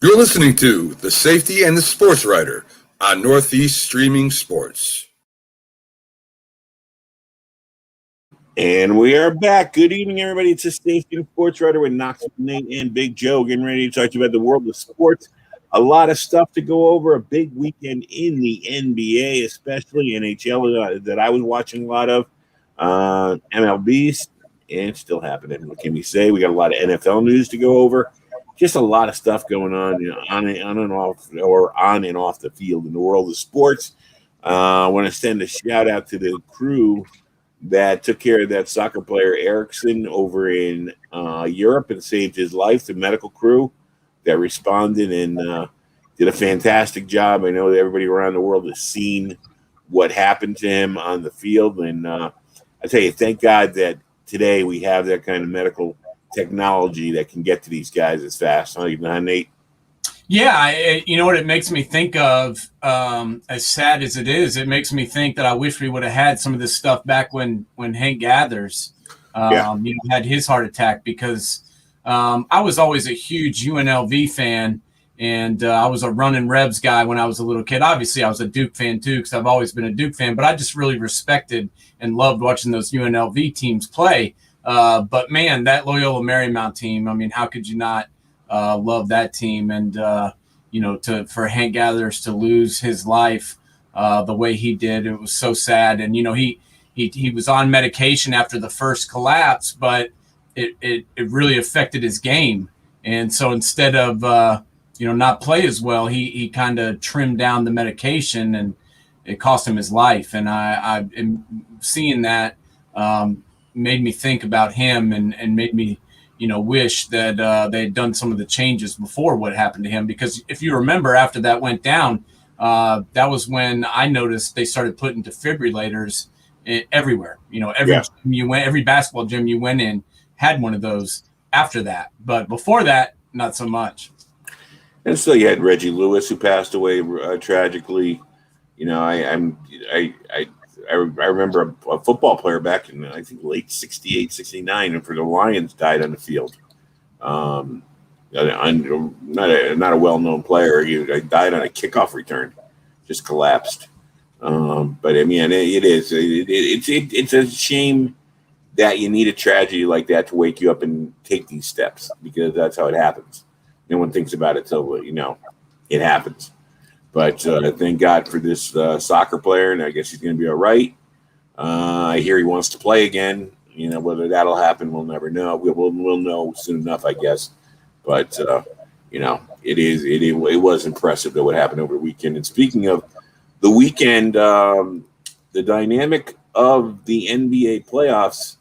You're listening to The Safety and the Sportswriter on Northeast Streaming Sports. And we are back. Good evening, everybody. It's the Safety and Sportswriter with Knoxville, Nate, and Big Joe, getting ready to talk to you about the world of sports. A lot of stuff to go over. A big weekend in the NBA, especially NHL that I was watching a lot of. MLB's, and it's still happening. What can we say? We got a lot of NFL news to go over. Just a lot of stuff going on, on and off the field in the world of sports. I want to send a shout out to the crew that took care of that soccer player Erickson over in Europe and saved his life. The medical crew that responded and did a fantastic job. I know that everybody around the world has seen what happened to him on the field, and I tell you, thank God that today we have that kind of medical technology that can get to these guys as fast. Huh, Nate? Yeah, you know what it makes me think of, as sad as it is, it makes me think that I wish we would have had some of this stuff back when Hank Gathers had his heart attack, because I was always a huge UNLV fan, and I was a running Rebs guy when I was a little kid. Obviously, I was a Duke fan too, because I've always been a Duke fan, but I just really respected and loved watching those UNLV teams play. But man, that Loyola Marymount team, I mean, how could you not love that team? And, for Hank Gathers to lose his life the way he did, it was so sad. And, he was on medication after the first collapse, but it really affected his game. And so instead of, not play as well, he kind of trimmed down the medication, and it cost him his life. And I am seeing that, made me think about him and made me, wish that they had done some of the changes before what happened to him. Because if you remember, after that went down, that was when I noticed they started putting defibrillators everywhere. Every basketball gym you went in had one of those after that. But before that, not so much. And so you had Reggie Lewis, who passed away tragically. I remember a football player back in, I think, late 68, 69, and for the Lions died on the field. Not a well-known player. He died on a kickoff return, just collapsed. But I mean, it's a shame that you need a tragedy like that to wake you up and take these steps, because that's how it happens. No one thinks about it till it happens. But thank God for this soccer player, and I guess he's going to be all right. I hear he wants to play again. Whether that'll happen, we'll never know. We'll know soon enough, I guess. But it was impressive that what happened over the weekend. And speaking of the weekend, the dynamic of the NBA playoffs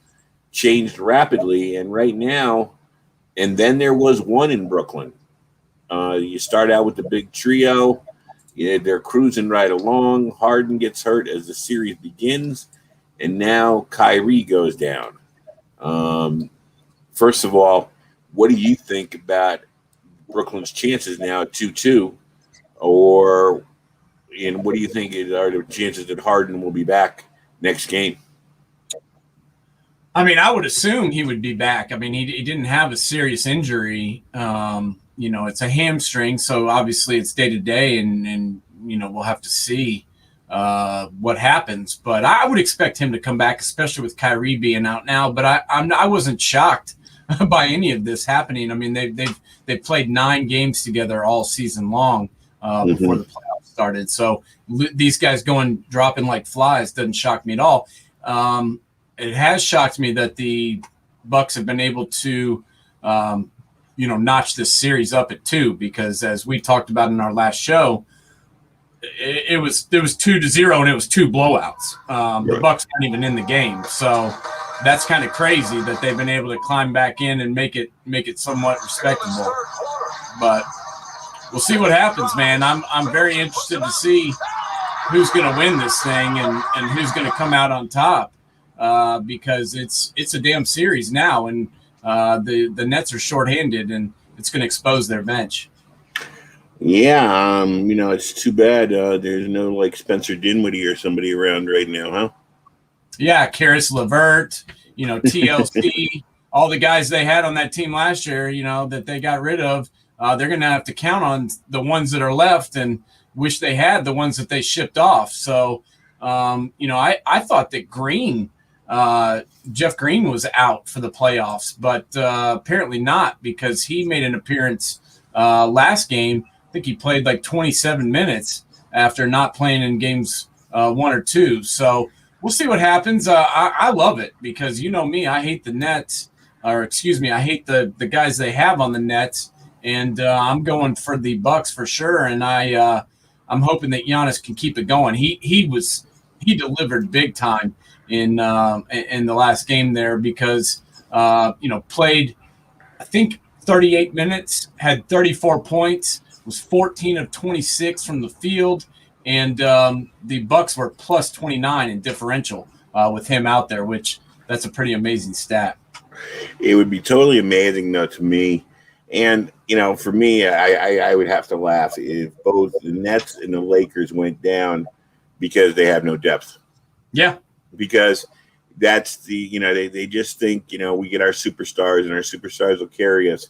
changed rapidly, and right now, and then there was one in Brooklyn. You start out with the big trio. Yeah, they're cruising right along. Harden gets hurt as the series begins, and now Kyrie goes down. First of all, what do you think about Brooklyn's chances now at 2-2? And what do you think are the chances that Harden will be back next game? I mean, I would assume he would be back. I mean, he didn't have a serious injury. It's a hamstring, so obviously it's day to day, and we'll have to see what happens. But I would expect him to come back, especially with Kyrie being out now. But I wasn't shocked by any of this happening. I mean, they've played 9 games together all season long before the playoffs started. So these guys dropping like flies doesn't shock me at all. It has shocked me that the Bucks have been able to notch this series up at 2, because as we talked about in our last show, it was 2-0 and it was 2 blowouts. The Bucks weren't even in the game, so that's kind of crazy that they've been able to climb back in and make it somewhat respectable. But we'll see what happens, man. I'm very interested to see who's going to win this thing and who's going to come out on top, because it's a damn series now, and the Nets are shorthanded, and it's going to expose their bench. Yeah, it's too bad there's no Spencer Dinwiddie or somebody around right now, huh? Yeah, Karis LeVert, TLC, all the guys they had on that team last year, that they got rid of. they're going to have to count on the ones that are left and wish they had the ones that they shipped off. So, I thought that Jeff Green was out for the playoffs, but apparently not, because he made an appearance last game. I think he played like 27 minutes after not playing in games 1 or 2. So we'll see what happens. I love it because you know me, I hate the Nets, I hate the guys they have on the Nets, and I'm going for the Bucks for sure. And I'm hoping that Giannis can keep it going. He delivered big time in the last game there because played I think 38 minutes, had 34 points, was 14 of 26 from the field, and the Bucks were plus 29 in differential with him out there, which that's a pretty amazing stat. It would be totally amazing, though, to me. And, for me, I would have to laugh if both the Nets and the Lakers went down because they have no depth. Yeah. Because that's they just think, we get our superstars and our superstars will carry us.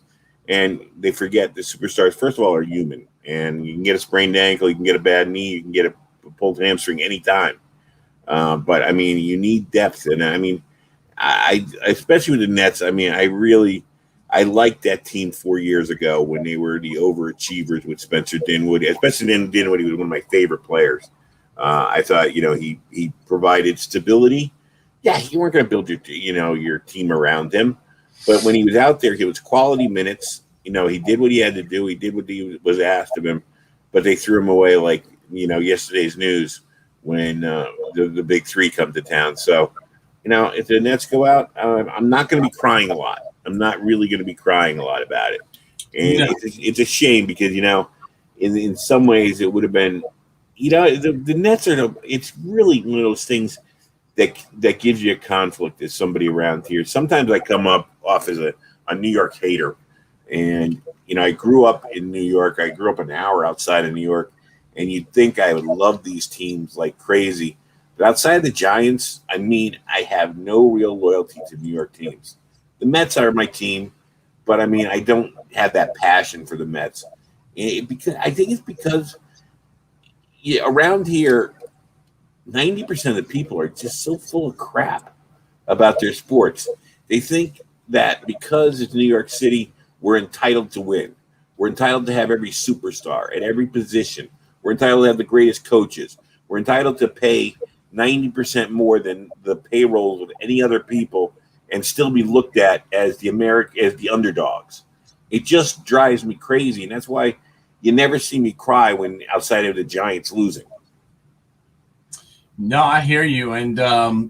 And they forget the superstars, first of all, are human. And you can get a sprained ankle, you can get a bad knee, you can get a pulled hamstring anytime. But, you need depth. And, I especially with the Nets, I liked that team 4 years ago when they were the overachievers with Spencer Dinwiddie. Especially Dinwiddie was one of my favorite players. I thought, he provided stability. Yeah, you weren't going to build your team around him. But when he was out there, he was quality minutes. He did what he had to do. He did what he was asked of him. But they threw him away like, yesterday's news when the big three come to town. So, if the Nets go out, I'm not going to be crying a lot. I'm not really going to be crying a lot about it. And it's a shame because, in some ways it would have been, the Nets it's really one of those things that gives you a conflict as somebody around here. Sometimes I come off as a New York hater. And, I grew up in New York. I grew up an hour outside of New York. And you'd think I would love these teams like crazy. But outside the Giants, I have no real loyalty to New York teams. The Mets are my team. But, I don't have that passion for the Mets. Because I think it's because around here, 90% of the people are just so full of crap about their sports. They think that because it's New York City, we're entitled to win. We're entitled to have every superstar at every position. We're entitled to have the greatest coaches. We're entitled to pay 90% more than the payrolls of any other people and still be looked at as the underdogs. It just drives me crazy, and that's why you never see me cry when outside of the Giants losing. No, I hear you. And,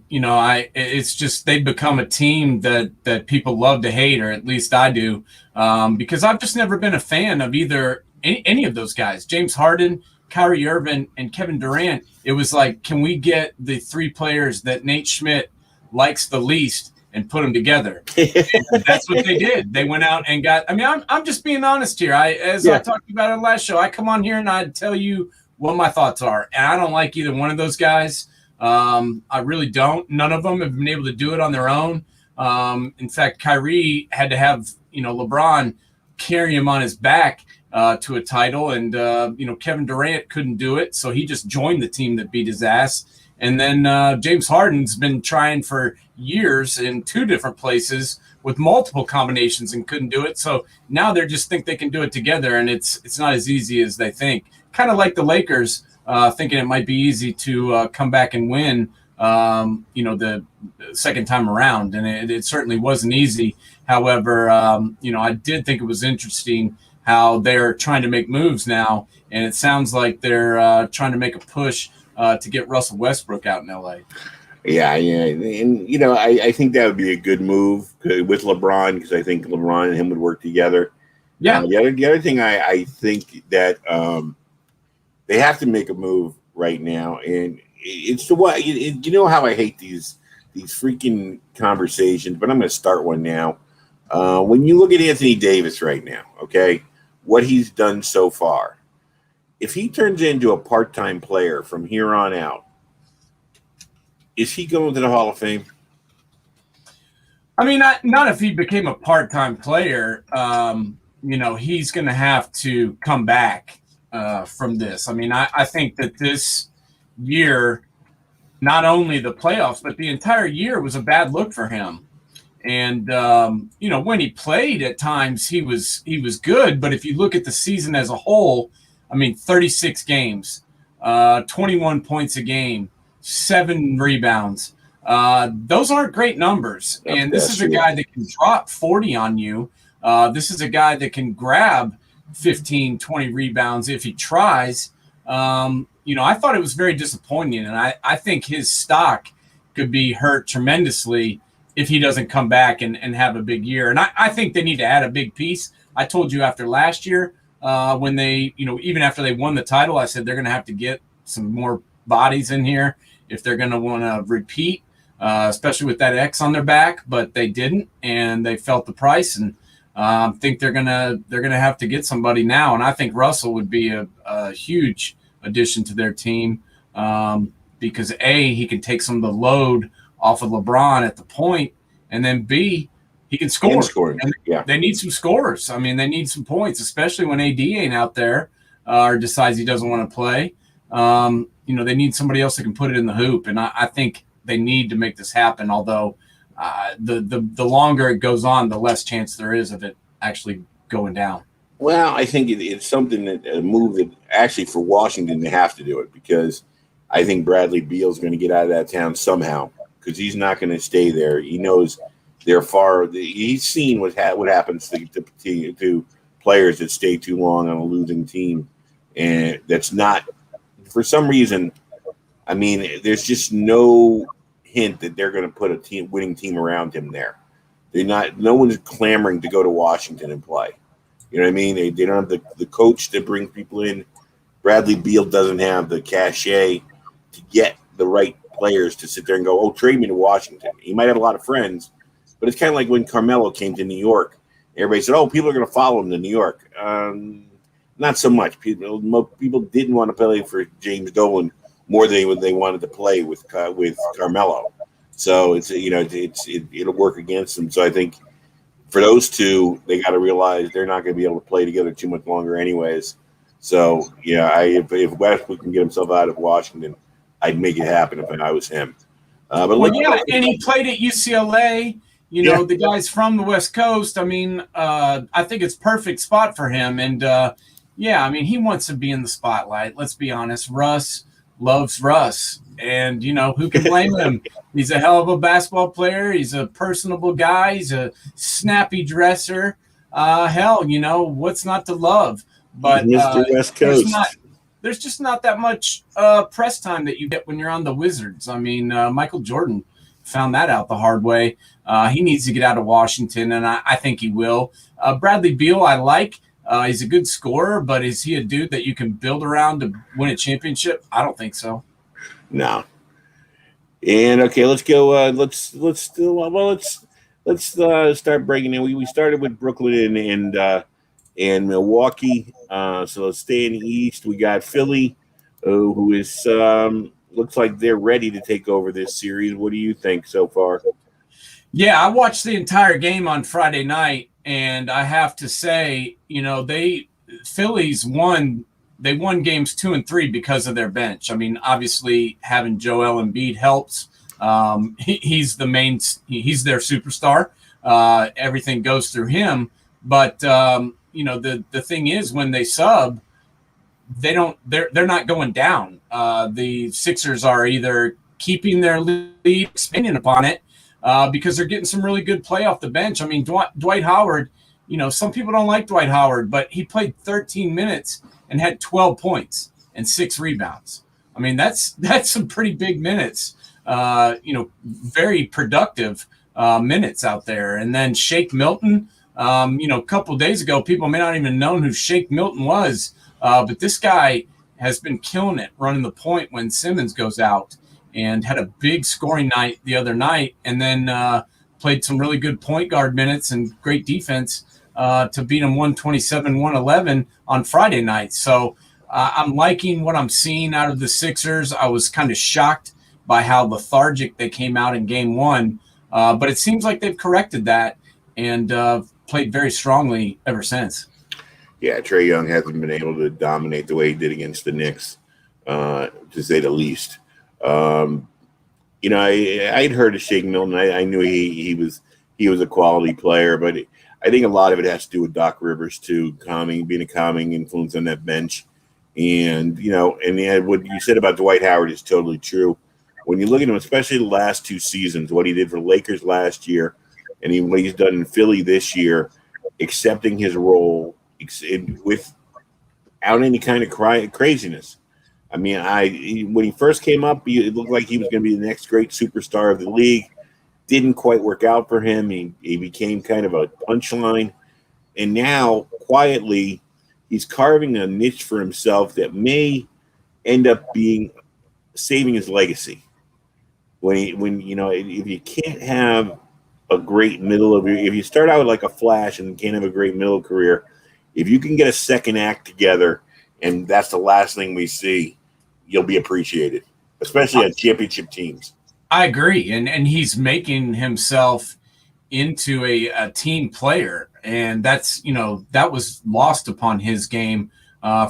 it's just they've become a team that people love to hate, or at least I do, because I've just never been a fan of either any of those guys. James Harden, Kyrie Irving, and Kevin Durant. It was like, can we get the three players that Nate Schmidt likes the least and put them together? And that's what they did. They went out and got – I'm just being honest here. I talked about in the last show, I come on here and I tell you what my thoughts are. And I don't like either one of those guys. I really don't. None of them have been able to do it on their own. In fact, Kyrie had to have, LeBron carry him on his back to a title. And, Kevin Durant couldn't do it. So he just joined the team that beat his ass. And then James Harden's been trying for years in two different places with multiple combinations and couldn't do it. So now they just think they can do it together. And it's not as easy as they think. Kind of like the Lakers thinking it might be easy to come back and win, the second time around. And it certainly wasn't easy. However, I did think it was interesting how they're trying to make moves now. And it sounds like they're trying to make a push to get Russell Westbrook out in L.A. Yeah. And, I think that would be a good move with LeBron because I think LeBron and him would work together. Yeah. The other thing I think that they have to make a move right now, and it's the way how I hate these freaking conversations, but I'm going to start one now. When you look at Anthony Davis right now, okay, what he's done so far, if he turns into a part-time player from here on out, is he going to the Hall of Fame? Not if he became a part-time player. he's going to have to come back from this. I mean, I think that this year, not only the playoffs, but the entire year was a bad look for him. And, when he played at times, he was good. But if you look at the season as a whole, I mean, 36 games, 21 points a game, 7 rebounds. Those aren't great numbers. And this is a guy that can drop 40 on you. This is a guy that can grab 15, 20 rebounds if he tries. I thought it was very disappointing. And I think his stock could be hurt tremendously if he doesn't come back and have a big year. And I think they need to add a big piece. I told you after last year, when they, even after they won the title, I said they're going to have to get some more bodies in here if they're going to want to repeat, especially with that X on their back. But they didn't, and they felt the price. And I think they're gonna have to get somebody now. And I think Russell would be a huge addition to their team because A, he can take some of the load off of LeBron at the point, and then B, he can score. And they need some scorers. I mean, they need some points, especially when AD ain't out there or decides he doesn't want to play. They need somebody else that can put it in the hoop, and I think they need to make this happen. Although the longer it goes on, the less chance there is of it actually going down. Well, I think it's something that a move that actually for Washington they have to do it because I think Bradley Beal's going to get out of that town somehow. Because he's not going to stay there. He knows they're far. He's seen what happens to players that stay too long on a losing team, and that's not for some reason. I mean, there's just no hint that they're going to put a winning team around him there. They're not. No one's clamoring to go to Washington and play. You know what I mean? They don't have the coach that brings people in. Bradley Beal doesn't have the cachet to get the right players to sit there and go, trade me to Washington. He might have a lot of friends, but it's kind of like when Carmelo came to New York. Everybody said, people are going to follow him to New York. Not so much. People didn't want to play for James Dolan more than they wanted to play with Carmelo. So it'll work against them. So I think for those two, they got to realize they're not going to be able to play together too much longer anyways. So, if Westbrook can get himself out of Washington, I'd make it happen if I was him. And he played at UCLA. The guy's from the West Coast. I mean, I think it's perfect spot for him. And, he wants to be in the spotlight. Let's be honest. Russ loves Russ. And, who can blame him? He's a hell of a basketball player. He's a personable guy. He's a snappy dresser. What's not to love? But Mr. West Coast. There's just not that much press time that you get when you're on the Wizards. I mean, Michael Jordan found that out the hard way. He needs to get out of Washington, and I think he will. Bradley Beal, I like. He's a good scorer, but is he a dude that you can build around to win a championship? I don't think so. No. And okay, let's go. Let's start breaking in. We started with Brooklyn and Milwaukee. So let's stay in the East. We got Philly, who is looks like they're ready to take over this series. What do you think so far? Yeah, I watched the entire game on Friday night, and I have to say, Phillies won. They won games 2 and 3 because of their bench. I mean, obviously having Joel Embiid helps. He's the main. He's their superstar. Everything goes through him, but. The thing is when they sub, they're not going down. The Sixers are either keeping their lead, expanding upon it, because they're getting some really good play off the bench. I mean, Dwight Howard, some people don't like Dwight Howard, but he played 13 minutes and had 12 points and 6 rebounds. I mean, that's some pretty big minutes, very productive minutes out there. And then Shake Milton, a couple of days ago, people may not even known who Shake Milton was, but this guy has been killing it running the point when Simmons goes out, and had a big scoring night the other night, and then played some really good point guard minutes and great defense to beat them 127-111 on Friday night. So I'm liking what I'm seeing out of the Sixers. I was kind of shocked by how lethargic they came out in game 1, but it seems like they've corrected that. And played very strongly ever since. Yeah, Trae Young hasn't been able to dominate the way he did against the Knicks, to say the least. I'd heard of Shake Milton. I knew he was a quality player, but I think a lot of it has to do with Doc Rivers too, being a calming influence on that bench. And what you said about Dwight Howard is totally true. When you look at him, especially the last 2 seasons, what he did for Lakers last year, and what he's done in Philly this year, accepting his role without any kind of craziness. I mean, when he first came up, it looked like he was going to be the next great superstar of the league. Didn't quite work out for him. He became kind of a punchline. And now, quietly, he's carving a niche for himself that may end up being saving his legacy. If you can't have a great if you start out like a Flash and can't have a great middle career, if you can get a second act together, and that's the last thing we see, you'll be appreciated, especially on championship teams. I agree. And he's making himself into a team player. And that's, that was lost upon his game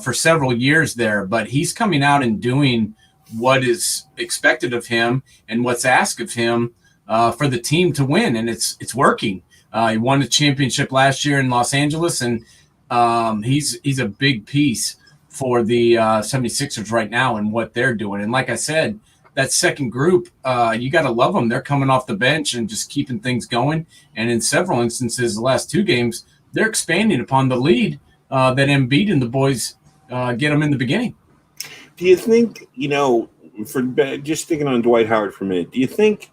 for several years there. But he's coming out and doing what is expected of him and what's asked of him for the team to win. And it's working. He won the championship last year in Los Angeles, and he's a big piece for the 76ers right now and what they're doing. And like I said, that second group, you got to love them. They're coming off the bench and just keeping things going. And in several instances, the last 2 games, they're expanding upon the lead that Embiid and the boys get them in the beginning. Do you think, for just sticking on Dwight Howard for a minute, do you think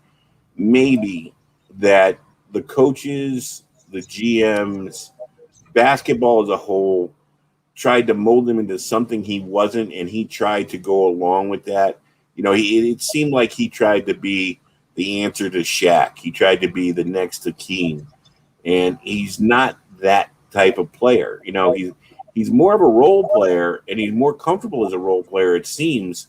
maybe that the coaches, the GMs, basketball as a whole tried to mold him into something he wasn't, and he tried to go along with that? It seemed like he tried to be the answer to Shaq. He tried to be the next Hakeem, and he's not that type of player. He's more of a role player, and he's more comfortable as a role player, it seems,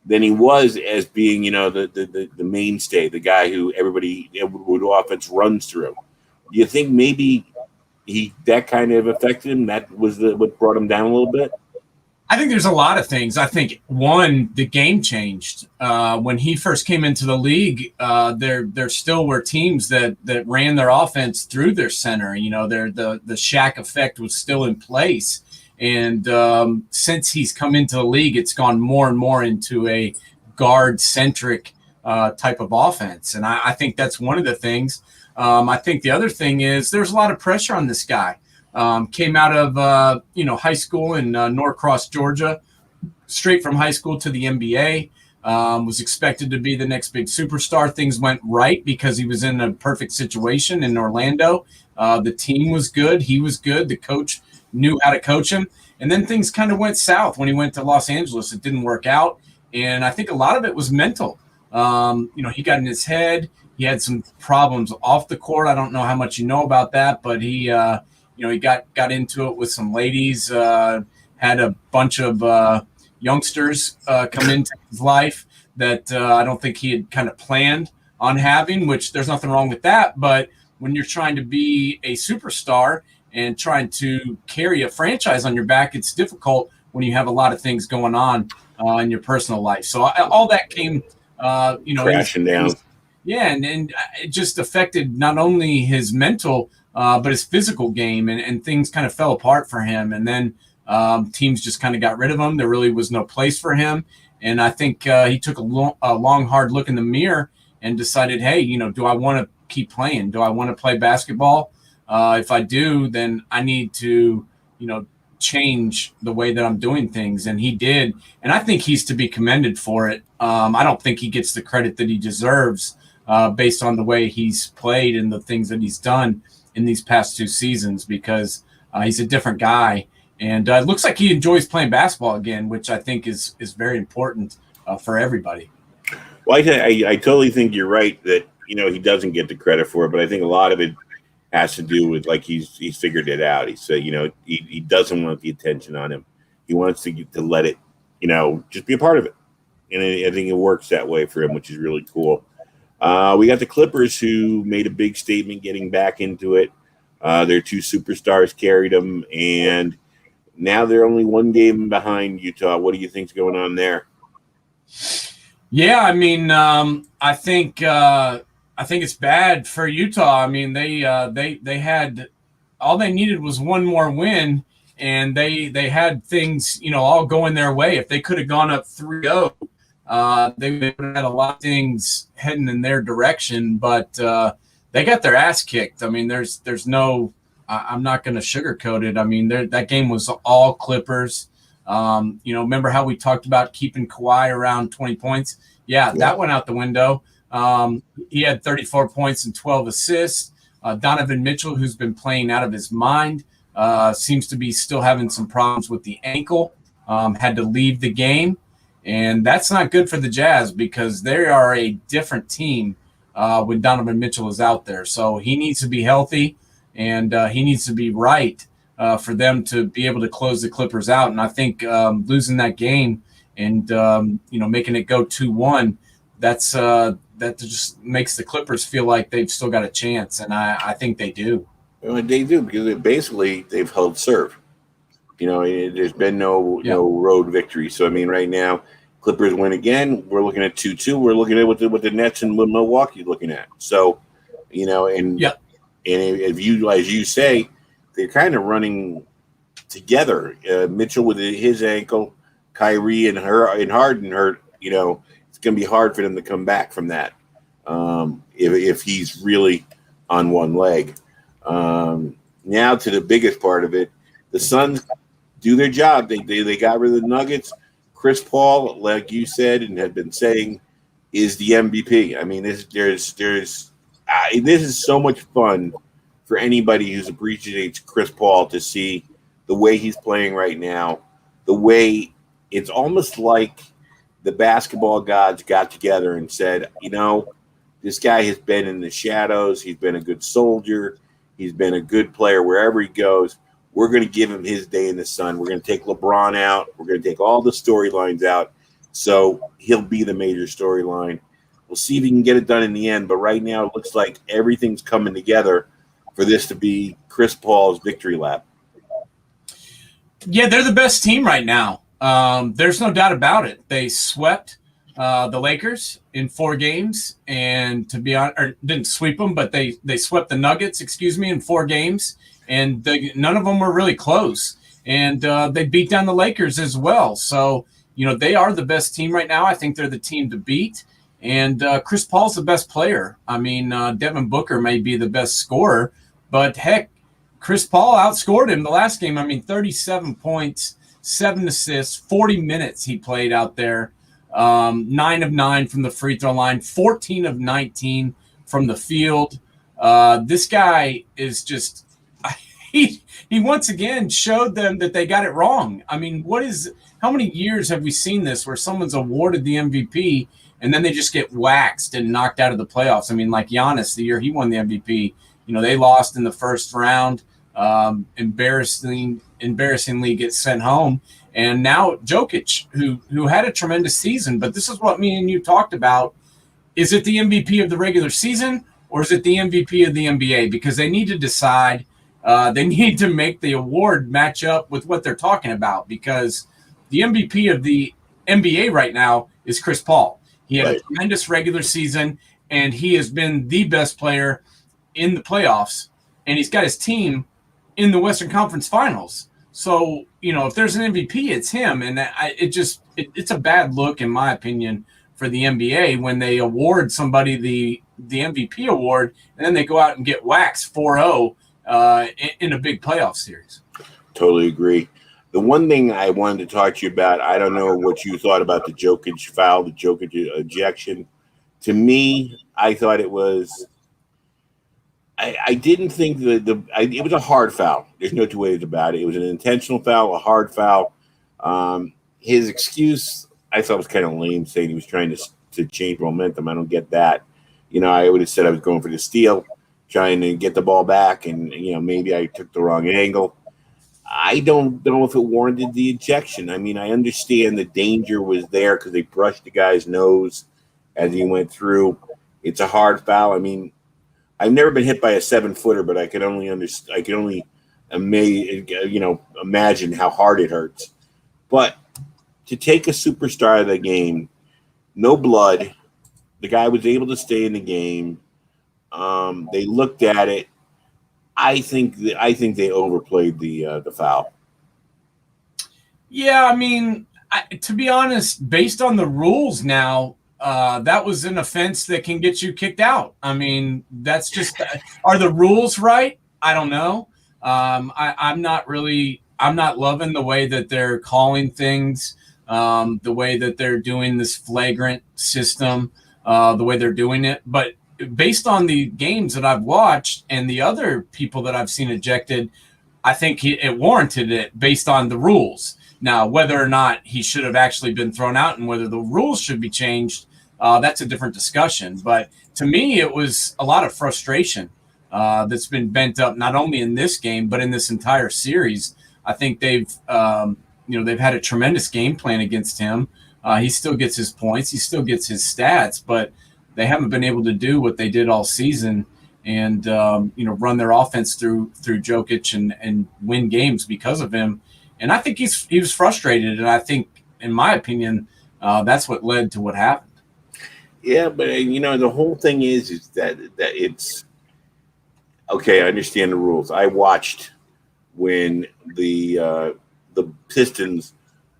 than he was as being, the mainstay, the guy who everybody would offense runs through. Do you think maybe that kind of affected him? That was what brought him down a little bit? I think there's a lot of things. I think, one, the game changed. When he first came into the league, there still were teams that ran their offense through their center. The Shaq effect was still in place. And since he's come into the league, it's gone more and more into a guard-centric type of offense. And I think that's one of the things. I think the other thing is there's a lot of pressure on this guy. Came out of high school in Norcross, Georgia, straight from high school to the NBA. Was expected to be the next big superstar. Things went right because he was in a perfect situation in Orlando. The team was good. He was good. The coach knew how to coach him. And then things kind of went south when he went to Los Angeles. It didn't work out. And I think a lot of it was mental. He got in his head. He had some problems off the court. I don't know how much you know about that, but he got into it with some ladies, had a bunch of youngsters come into his life that I don't think he had kind of planned on having, which there's nothing wrong with that. But when you're trying to be a superstar and trying to carry a franchise on your back, it's difficult when you have a lot of things going on in your personal life. So all that came, crashing down. Yeah, and it just affected not only his mental but his physical game, and things kind of fell apart for him. And then teams just kind of got rid of him. There really was no place for him. And I think he took a long, hard look in the mirror and decided, hey, do I want to keep playing? Do I want to play basketball? If I do, then I need to, change the way that I'm doing things. And he did. And I think he's to be commended for it. I don't think he gets the credit that he deserves based on the way he's played and the things that he's done in these past 2 seasons, because he's a different guy. And it looks like he enjoys playing basketball again, which I think is very important for everybody. Well, I totally think you're right that, he doesn't get the credit for it, but I think a lot of it has to do with, like, he's figured it out. He said, he doesn't want the attention on him. He wants to let it, just be a part of it. And I think it works that way for him, which is really cool. We got the Clippers, who made a big statement getting back into it. Their two superstars carried them, and now they're only one game behind Utah. What do you think's going on there? Yeah, I mean, I think it's bad for Utah. I mean, they had all they needed was one more win, and they had things, all going their way. If they could have gone up 3-0, they would have had a lot of things heading in their direction. But they got their ass kicked. I mean, there's no. I'm not going to sugarcoat it. I mean, that game was all Clippers. Remember how we talked about keeping Kawhi around 20 points? Yeah, that went out the window. He had 34 points and 12 assists. Donovan Mitchell, who's been playing out of his mind, seems to be still having some problems with the ankle, had to leave the game. And that's not good for the Jazz because they are a different team when Donovan Mitchell is out there. So he needs to be healthy, and he needs to be right for them to be able to close the Clippers out. And I think losing that game and making it go 2-1, that just makes the Clippers feel like they've still got a chance, and I think they do. Well, they do because they've held serve. There's been no road victory. So I mean, right now, Clippers win again. We're looking at 2-2. We're looking at what the Nets and Milwaukee looking at. So, and if you, as you say, they're kind of running together. Mitchell with his ankle, Kyrie and Harden hurt. It's going to be hard for them to come back from that if he's really on one leg. Now to the biggest part of it, the Suns do their job. They got rid of the Nuggets. Chris Paul, like you said and had been saying, is the MVP. I mean, this is so much fun for anybody who appreciates Chris Paul to see the way he's playing right now. The way it's almost like the basketball gods got together and said, this guy has been in the shadows. He's been a good soldier. He's been a good player wherever he goes. We're going to give him his day in the sun. We're going to take LeBron out. We're going to take all the storylines out. So he'll be the major storyline. We'll see if he can get it done in the end. But right now it looks like everything's coming together for this to be Chris Paul's victory lap. Yeah, they're the best team right now. There's no doubt about it. They swept the Lakers in 4 games, and to be honest, or didn't sweep them, but they swept the Nuggets, in 4 games, and none of them were really close. And they beat down the Lakers as well. So, they are the best team right now. I think they're the team to beat. And Chris Paul's the best player. I mean, Devin Booker may be the best scorer, but heck, Chris Paul outscored him the last game. I mean, 37 points, 7 assists, 40 minutes he played out there. 9 of 9 from the free throw line, 14 of 19 from the field. This guy is just he once again showed them that they got it wrong. I mean, how many years have we seen this where someone's awarded the MVP and then they just get waxed and knocked out of the playoffs? I mean, like Giannis, the year he won the MVP, they lost in the first round, embarrassingly gets sent home. And now Jokic, who had a tremendous season, but this is what me and you talked about. Is it the MVP of the regular season or is it the MVP of the NBA? Because they need to decide. They need to make the award match up with what they're talking about, because the MVP of the NBA right now is Chris Paul. He had a tremendous regular season, and he has been the best player in the playoffs, and he's got his team in the Western Conference Finals. So, if there's an MVP, it's him. And it's a bad look, in my opinion, for the NBA when they award somebody the MVP award and then they go out and get waxed 4-0 in a big playoff series. Totally agree. The one thing I wanted to talk to you about, I don't know what you thought about the Jokic foul, the Jokic ejection. To me, I thought it was I didn't think it was a hard foul. There's no two ways about it. It was an intentional foul, a hard foul. His excuse, I thought, was kind of lame, saying he was trying to change momentum. I don't get that. I would have said I was going for the steal, trying to get the ball back, and maybe I took the wrong angle. I don't know if it warranted the ejection. I mean, I understand the danger was there because they brushed the guy's nose as he went through. It's a hard foul. I mean, I've never been hit by a 7-footer, but I can only imagine how hard it hurts. But to take a superstar out of the game, no blood, the guy was able to stay in the game. They looked at it. I think they overplayed the foul. Yeah, I mean, to be honest, based on the rules now, that was an offense that can get you kicked out. I mean, that's just are the rules right? I don't know. I'm not loving the way that they're calling things, the way that they're doing this flagrant system, the way they're doing it. But based on the games that I've watched and the other people that I've seen ejected, I think it warranted it based on the rules. Now, whether or not he should have actually been thrown out and whether the rules should be changed, that's a different discussion. But to me, it was a lot of frustration that's been bent up not only in this game but in this entire series. I think they've had a tremendous game plan against him. He still gets his points, he still gets his stats, but they haven't been able to do what they did all season and run their offense through Jokic and win games because of him. And I think he was frustrated, and I think, in my opinion, that's what led to what happened. Yeah, but the whole thing is that it's okay. I understand the rules. I watched when the Pistons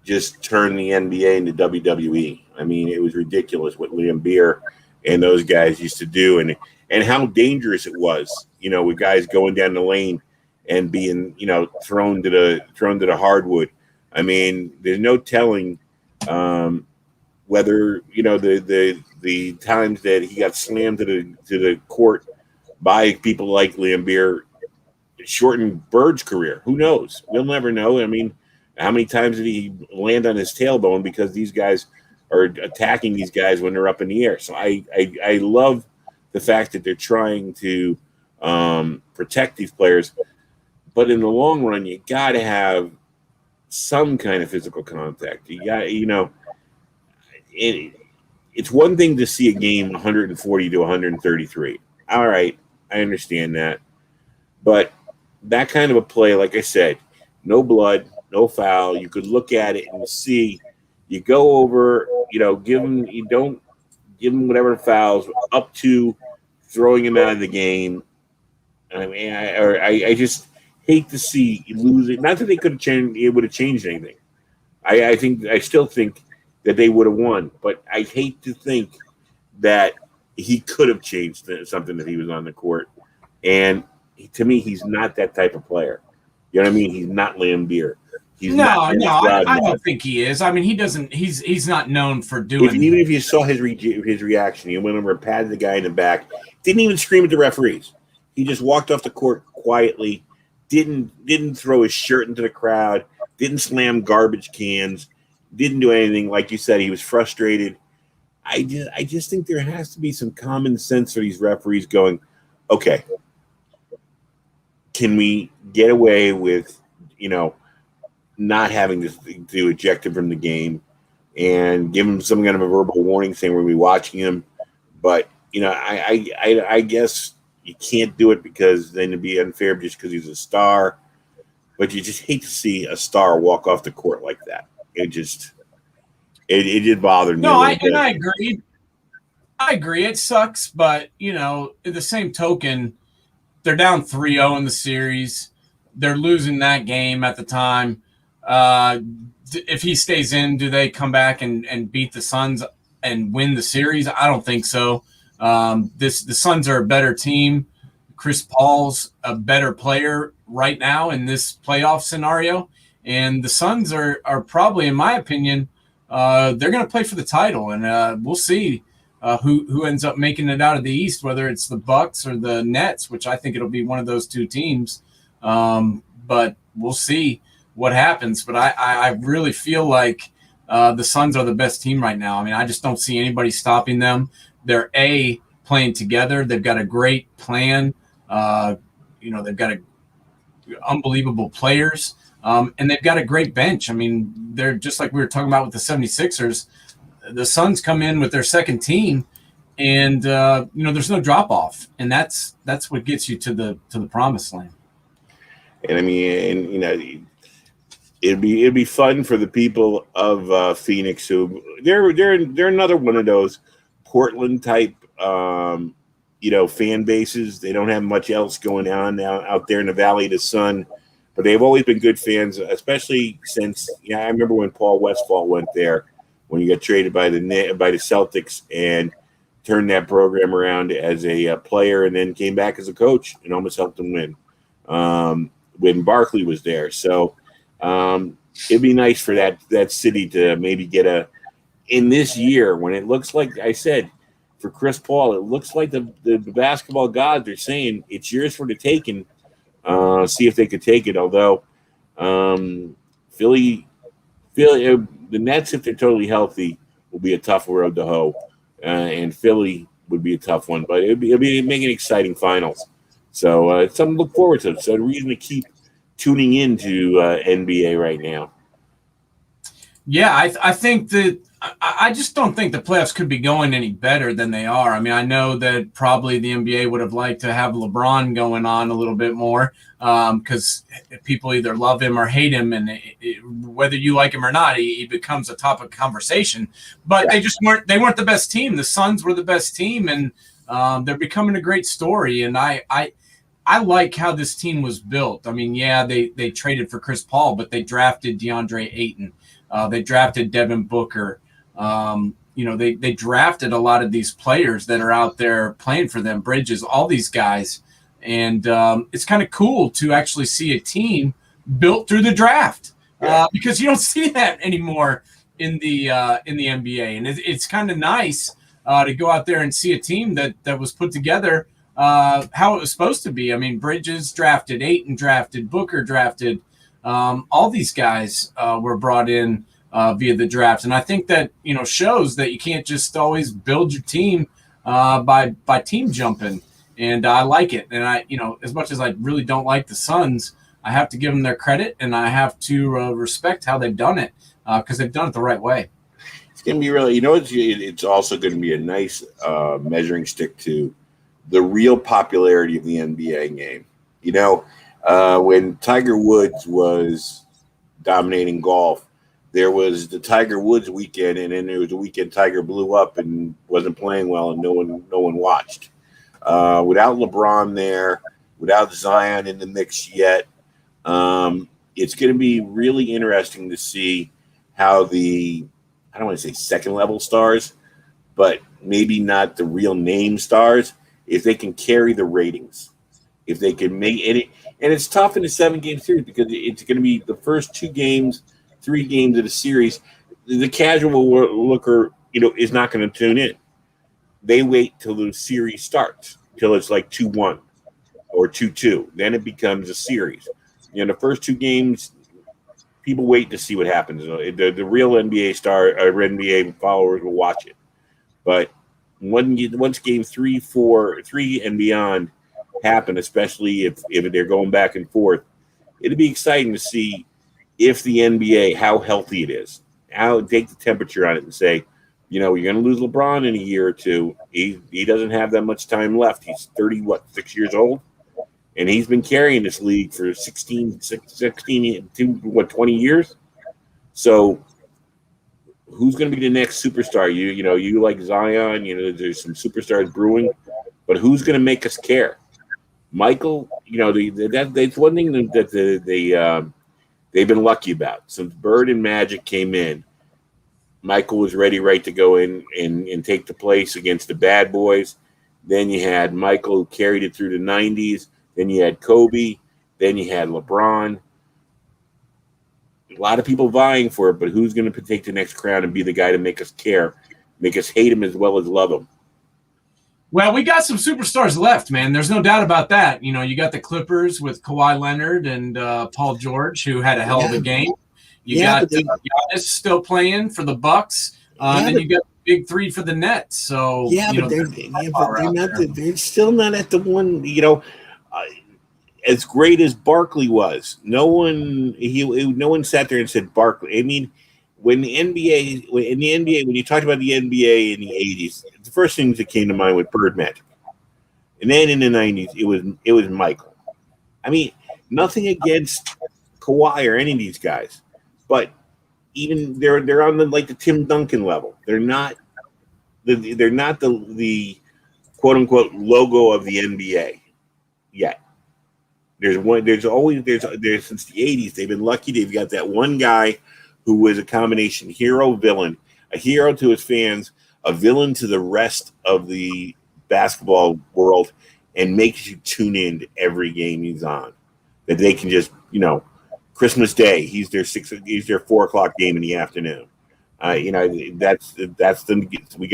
just turned the NBA into WWE. I mean, it was ridiculous what Liam Beer and those guys used to do, and how dangerous it was. With guys going down the lane and being, thrown to the hardwood. I mean, there's no telling whether the times that he got slammed to the court by people like Liam Beer shortened Bird's career. Who knows? We'll never know. I mean, how many times did he land on his tailbone because these guys are attacking these guys when they're up in the air? So I love the fact that they're trying to protect these players. But in the long run, you got to have some kind of physical contact. You got, it's one thing to see a game 140 to 133. All right, I understand that. But that kind of a play, like I said, no blood, no foul. You could look at it and see. You go over, you don't give him whatever fouls up to throwing him out of the game. I mean, I just hate to see you lose it. Not that they could have changed; it would have changed anything. I still think that they would have won, but I hate to think that he could have changed something that he was on the court. And to me, he's not that type of player. You know what I mean? He's not Liam Beer. I don't think he is. I mean, he doesn't. He's not known for doing. Even if you saw his reaction, he went over and patted the guy in the back. Didn't even scream at the referees. He just walked off the court quietly. Didn't throw his shirt into the crowd. Didn't slam garbage cans. Didn't do anything. Like you said, he was frustrated. I just think there has to be some common sense for these referees going, okay, can we get away with, not having to eject him from the game and give him some kind of a verbal warning saying we're going to be watching him. But, I guess you can't do it because then it'd be unfair just because he's a star. But you just hate to see a star walk off the court like that. It did bother me. No, I agree. I agree. It sucks, but, at the same token, they're down 3-0 in the series. They're losing that game at the time. If he stays in, do they come back and beat the Suns and win the series? I don't think so. The Suns are a better team. Chris Paul's a better player right now in this playoff scenario. And the Suns are probably, in my opinion, they're going to play for the title. And we'll see who ends up making it out of the East, whether it's the Bucks or the Nets, which I think it'll be one of those two teams. But we'll see what happens. But I really feel like the Suns are the best team right now. I mean, I just don't see anybody stopping them. They're playing together. They've got a great plan. They've got unbelievable players. And they've got a great bench. I mean, they're just like we were talking about with the 76ers. The Suns come in with their second team, and there's no drop off, and that's what gets you to the promised land. And I mean, and it'd be fun for the people of Phoenix, who they're another one of those Portland type fan bases. They don't have much else going on out there in the Valley of the Sun, but they've always been good fans, especially since I remember when Paul Westphal went there, when he got traded by the Celtics and turned that program around as a player, and then came back as a coach and almost helped them win when Barkley was there. So it'd be nice for that city to maybe get in this year, when it looks like I said for Chris Paul, it looks like the basketball gods are saying it's yours for the taking. See if they could take it. Although Philly, the Nets, if they're totally healthy, will be a tough road to hoe, and Philly would be a tough one. But it'd be making exciting finals. So it's something to look forward to. So the reason to keep tuning into NBA right now. Yeah, I think that I just don't think the playoffs could be going any better than they are. I mean, I know that probably the NBA would have liked to have LeBron going on a little bit more because people either love him or hate him, and whether you like him or not, he becomes a topic of conversation. But they just weren't the best team. The Suns were the best team, and they're becoming a great story. And I like how this team was built. I mean, yeah, they traded for Chris Paul, but they drafted DeAndre Ayton. They drafted Devin Booker. They drafted a lot of these players that are out there playing for them, Bridges, all these guys. And it's kind of cool to actually see a team built through the draft because you don't see that anymore in the NBA. And it's kind of nice to go out there and see a team that was put together how it was supposed to be. I mean, Bridges drafted, Ayton drafted, Booker drafted. All these guys were brought in via the draft. And I think that, shows that you can't just always build your team by team jumping. And I like it. And I, as much as I really don't like the Suns, I have to give them their credit, and I have to respect how they've done it because they've done it the right way. It's going to be really, it's also going to be a nice measuring stick to the real popularity of the NBA game. When Tiger Woods was dominating golf, there was the Tiger Woods weekend, and then there was a weekend Tiger blew up and wasn't playing well, and no one watched. Without LeBron there, without Zion in the mix yet, it's going to be really interesting to see how I don't want to say second level stars, but maybe not the real name stars, if they can carry the ratings, if they can make it. And it's tough in a 7-game series because it's going to be the first 3 games of the series. The casual looker, is not going to tune in. They wait till the series starts, till it's like 2-1 or 2-2. Then it becomes a series. The first 2 games, people wait to see what happens. The real NBA NBA followers will watch it. But once game 3, 4, 3 and beyond happen, especially if they're going back and forth, it'll be exciting to see if the NBA, how healthy it is. How take the temperature on it and say, you're going to lose LeBron in a year or two. He doesn't have that much time left. He's 6 years old, and he's been carrying this league for 16 to 20 years. So who's going to be the next superstar? You like Zion. There's some superstars brewing, but who's going to make us care? Michael, that's one thing that they've been lucky about. Since Bird and Magic came in, Michael was right to go in and take the place against the bad boys. Then you had Michael, who carried it through the 90s. Then you had Kobe. Then you had LeBron. A lot of people vying for it, but who's going to take the next crown and be the guy to make us care, make us hate him as well as love him? Well, we got some superstars left, man. There's no doubt about that. You got the Clippers with Kawhi Leonard and Paul George, who had a hell of a game. You got Giannis still playing for the Bucks. Then you got the big 3 for the Nets. So they're still not at the one. As great as Barkley was, no one sat there and said Barkley. I mean, when in the NBA, when you talked about the NBA in the 80s, the first things that came to mind was Bird Magic. And then in the 90s, it was Michael. I mean, nothing against Kawhi or any of these guys, but even they're on the Tim Duncan level. They're not the quote unquote logo of the NBA yet. There's since the 80s, they've been lucky. They've got that one guy who was a combination hero, villain, a hero to his fans, a villain to the rest of the basketball world, and makes you tune in to every game he's on. That they can just, Christmas Day, he's their 4:00 game in the afternoon. We got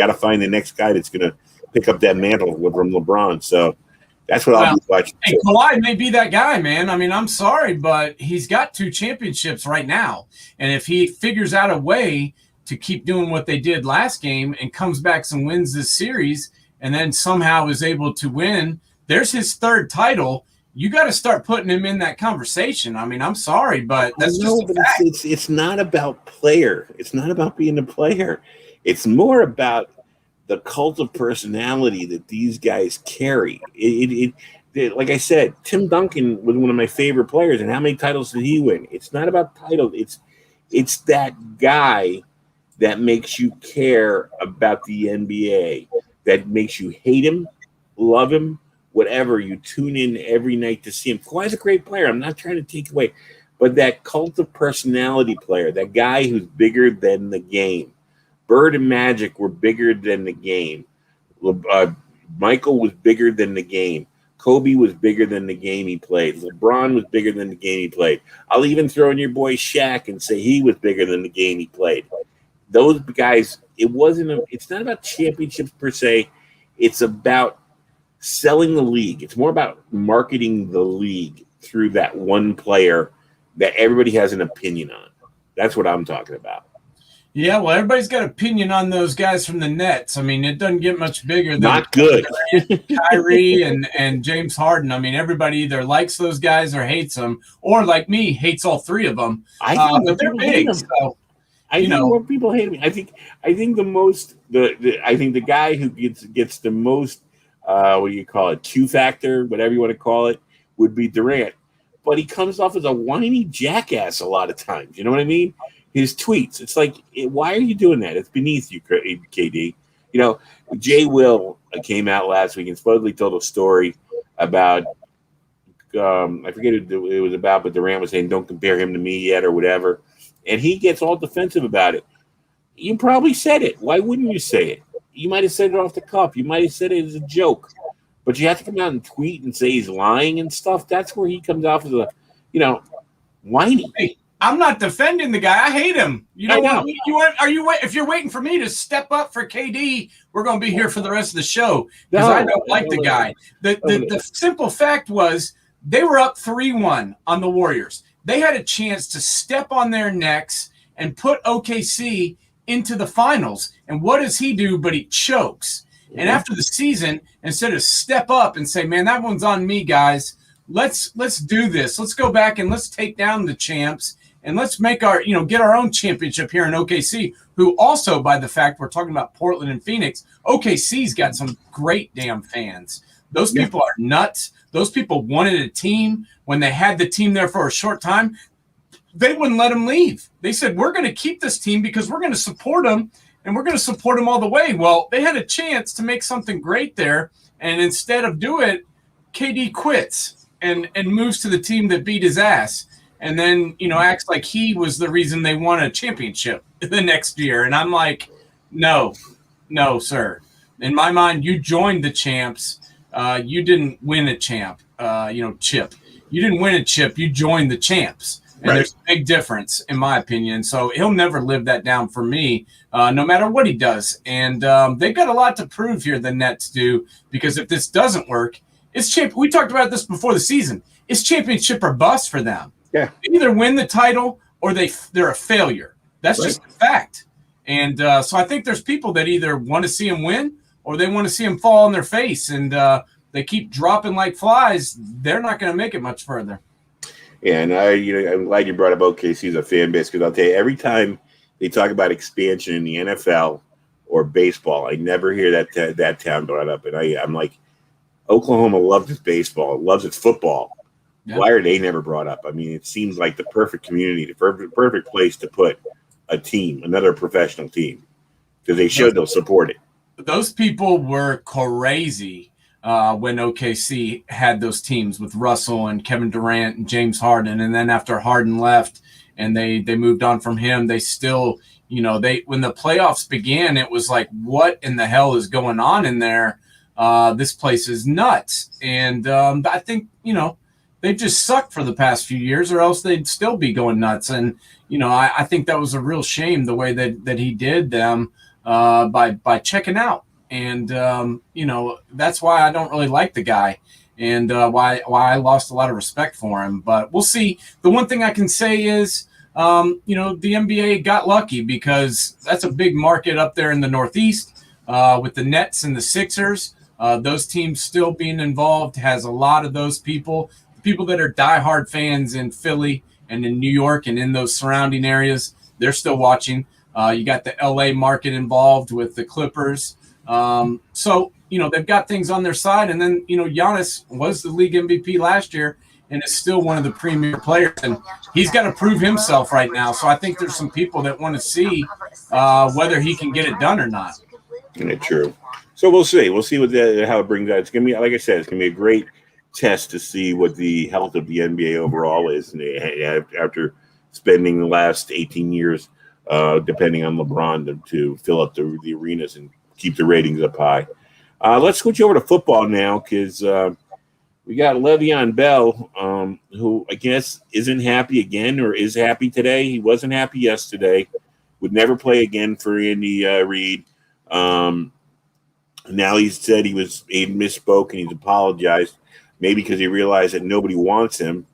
to find the next guy that's going to pick up that mantle from LeBron. So that's what I'll be watching. Hey, Kawhi may be that guy, man. I mean, I'm sorry, but he's got 2 championships right now. And if he figures out a way to keep doing what they did last game and comes back and wins this series and then somehow is able to win, there's his 3rd title. You got to start putting him in that conversation. I mean, I'm sorry, but that's just a fact. It's not about player. It's not about being a player. It's more about the cult of personality that these guys carry. Like I said, Tim Duncan was one of my favorite players, and how many titles did he win? It's not about titles. It's that guy that makes you care about the NBA, that makes you hate him, love him, whatever. You tune in every night to see him. Kawhi's a great player. I'm not trying to take away, but that cult of personality player, that guy who's bigger than the game. Bird and Magic were bigger than the game. Michael was bigger than the game. Kobe was bigger than the game he played. LeBron was bigger than the game he played. I'll even throw in your boy Shaq and say he was bigger than the game he played. Those guys, it's not about championships per se. It's about selling the league. It's more about marketing the league through that one player that everybody has an opinion on. That's what I'm talking about. Yeah, well, everybody's got an opinion on those guys from the Nets. I mean, it doesn't get much bigger than not good. Kyrie and James Harden. I mean, everybody either likes those guys or hates them, or like me, hates all 3 of them. But they're big. So, I think more people hate me. I think the guy who gets the most what do you call it, Q factor, whatever you want to call it, would be Durant. But he comes off as a whiny jackass a lot of times. You know what I mean? His tweets. It's like, why are you doing that? It's beneath you, KD. Jay Will came out last week and supposedly told a story about, I forget who it was about, but Durant was saying, don't compare him to me yet or whatever. And he gets all defensive about it. You probably said it. Why wouldn't you say it? You might have said it off the cuff. You might have said it as a joke. But you have to come out and tweet and say he's lying and stuff. That's where he comes off as a, whiny. Hey, I'm not defending the guy. I hate him. You know what? If you're waiting for me to step up for KD, we're going to be here for the rest of the show because I don't like the guy. The simple fact was they were up 3-1 on the Warriors. They had a chance to step on their necks and put OKC into the finals. And what does he do? But he chokes. Mm-hmm. And after the season, instead of step up and say, man, that one's on me, guys. Let's do this. Let's go back and let's take down the champs. And let's make get our own championship here in OKC, who also, by the fact we're talking about Portland and Phoenix, OKC's got some great damn fans. Those people are nuts. Those people wanted a team. When they had the team there for a short time, they wouldn't let them leave. They said, we're going to keep this team because we're going to support them, and we're going to support them all the way. Well, they had a chance to make something great there, and instead of do it, KD quits and moves to the team that beat his ass. And then, acts like he was the reason they won a championship the next year. And I'm like, no, sir. In my mind, you joined the champs. You didn't win a chip. You didn't win a chip. You joined the champs. And There's a big difference, in my opinion. So he'll never live that down for me, no matter what he does. And they've got a lot to prove here, the Nets do, because if this doesn't work, we talked about this before the season. It's championship or bust for them. Yeah. They either win the title or they're a failure. That's just a fact. And so I think there's people that either want to see him win or they want to see him fall on their face. And they keep dropping like flies. They're not going to make it much further. Yeah, and I'm glad you brought up OKC as a fan base because I'll tell you, every time they talk about expansion in the NFL or baseball. I never hear that town brought up, and I'm like, Oklahoma loves its baseball, loves its football. Yeah. Why are they never brought up? I mean, it seems like the perfect community, the perfect place to put a team, another professional team, because they showed they'll support it. Those people were crazy when OKC had those teams with Russell and Kevin Durant and James Harden, and then after Harden left and they moved on from him, they still, when the playoffs began, it was like, what in the hell is going on in there? This place is nuts. And I think, they've just sucked for the past few years, or else they'd still be going nuts. And, I think that was a real shame the way that he did them by checking out. And, that's why I don't really like the guy, and why I lost a lot of respect for him. But we'll see. The one thing I can say is, the NBA got lucky, because that's a big market up there in the Northeast with the Nets and the Sixers. Those teams still being involved has a lot of those people that are diehard fans in Philly and in New York and in those surrounding areas. They're still watching. You got the LA market involved with the Clippers. So, they've got things on their side. And then, Giannis was the league MVP last year and is still one of the premier players. And he's got to prove himself right now. So I think there's some people that want to see whether he can get it done or not. Yeah, true. So we'll see. We'll see how it brings out. It's going to be, like I said, it's going to be a great test to see what the health of the NBA overall is. And after spending the last 18 years, depending on LeBron, to fill up the arenas and keep the ratings up high. Let's switch over to football now, because we got Le'Veon Bell, who I guess isn't happy again, or is happy today. He wasn't happy yesterday. Would never play again for Andy Reid. Now he's said he misspoke and he's apologized, maybe because he realized that nobody wants him.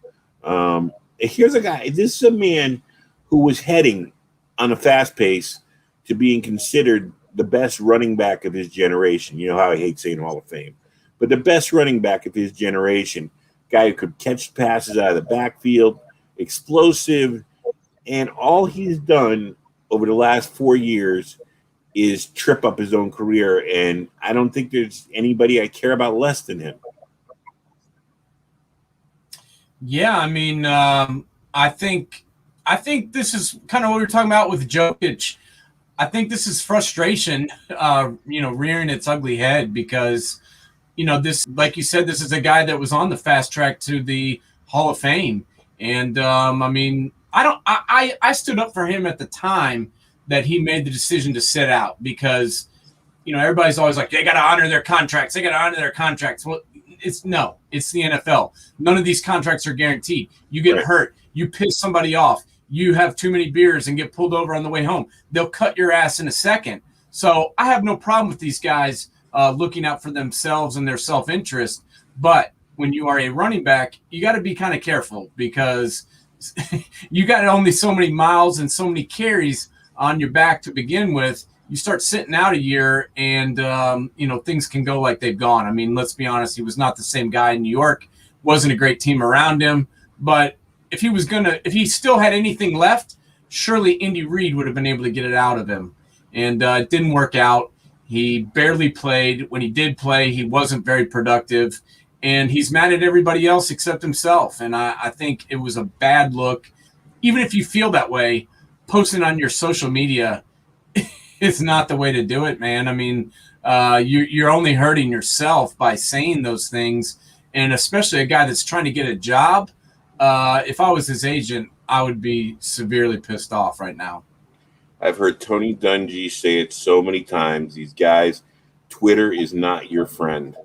Here's a guy. This is a man who was heading on a fast pace to being considered the best running back of his generation. You know how I hate saying Hall of Fame, but the best running back of his generation, guy who could catch passes out of the backfield, explosive, and all he's done over the last 4 years is trip up his own career, and I don't think there's anybody I care about less than him. Yeah, I mean, I think this is kind of what we were talking about with Jokic. I think this is frustration, rearing its ugly head, because, this, like you said, this is a guy that was on the fast track to the Hall of Fame. And, I stood up for him at the time that he made the decision to sit out, because, everybody's always like, they got to honor their contracts. Well, it's the NFL. None of these contracts are guaranteed. You get hurt. You piss somebody off. You have too many beers and get pulled over on the way home. They'll cut your ass in a second. So I have no problem with these guys looking out for themselves and their self-interest. But when you are a running back, you got to be kind of careful, because you got only so many miles and so many carries on your back to begin with. You start sitting out a year and, things can go like they've gone. I mean, let's be honest. He was not the same guy in New York. Wasn't a great team around him. But if he still had anything left, surely Andy Reid would have been able to get it out of him. And it didn't work out. He barely played. When he did play, he wasn't very productive. And he's mad at everybody else except himself. And I think it was a bad look. Even if you feel that way, posting on your social media is not the way to do it, man. I mean, you're only hurting yourself by saying those things. And especially a guy that's trying to get a job. If I was his agent, I would be severely pissed off right now. I've heard Tony Dungy say it so many times. These guys, Twitter is not your friend.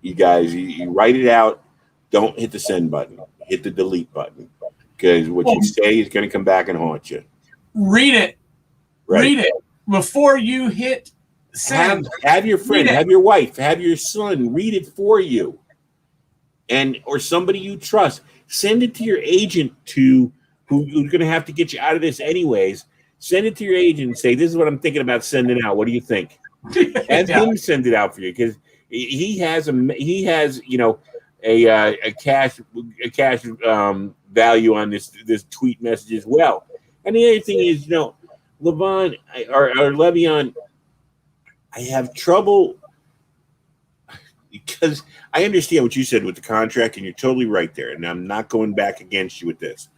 You guys, you write it out. Don't hit the send button. Hit the delete button, because what you say is going to come back and haunt you. Read it. Right. Read it before you hit send. Have your friend, have your wife, have your son read it for you, or somebody you trust. Send it to your agent, who's going to have to get you out of this anyways. Send it to your agent and say, "This is what I'm thinking about sending out. What do you think?" Have him send it out for you, because he has a cash value on this tweet message as well. And the other thing is, Levon or Le'Veon, I have trouble because I understand what you said with the contract, and you're totally right there. And I'm not going back against you with this.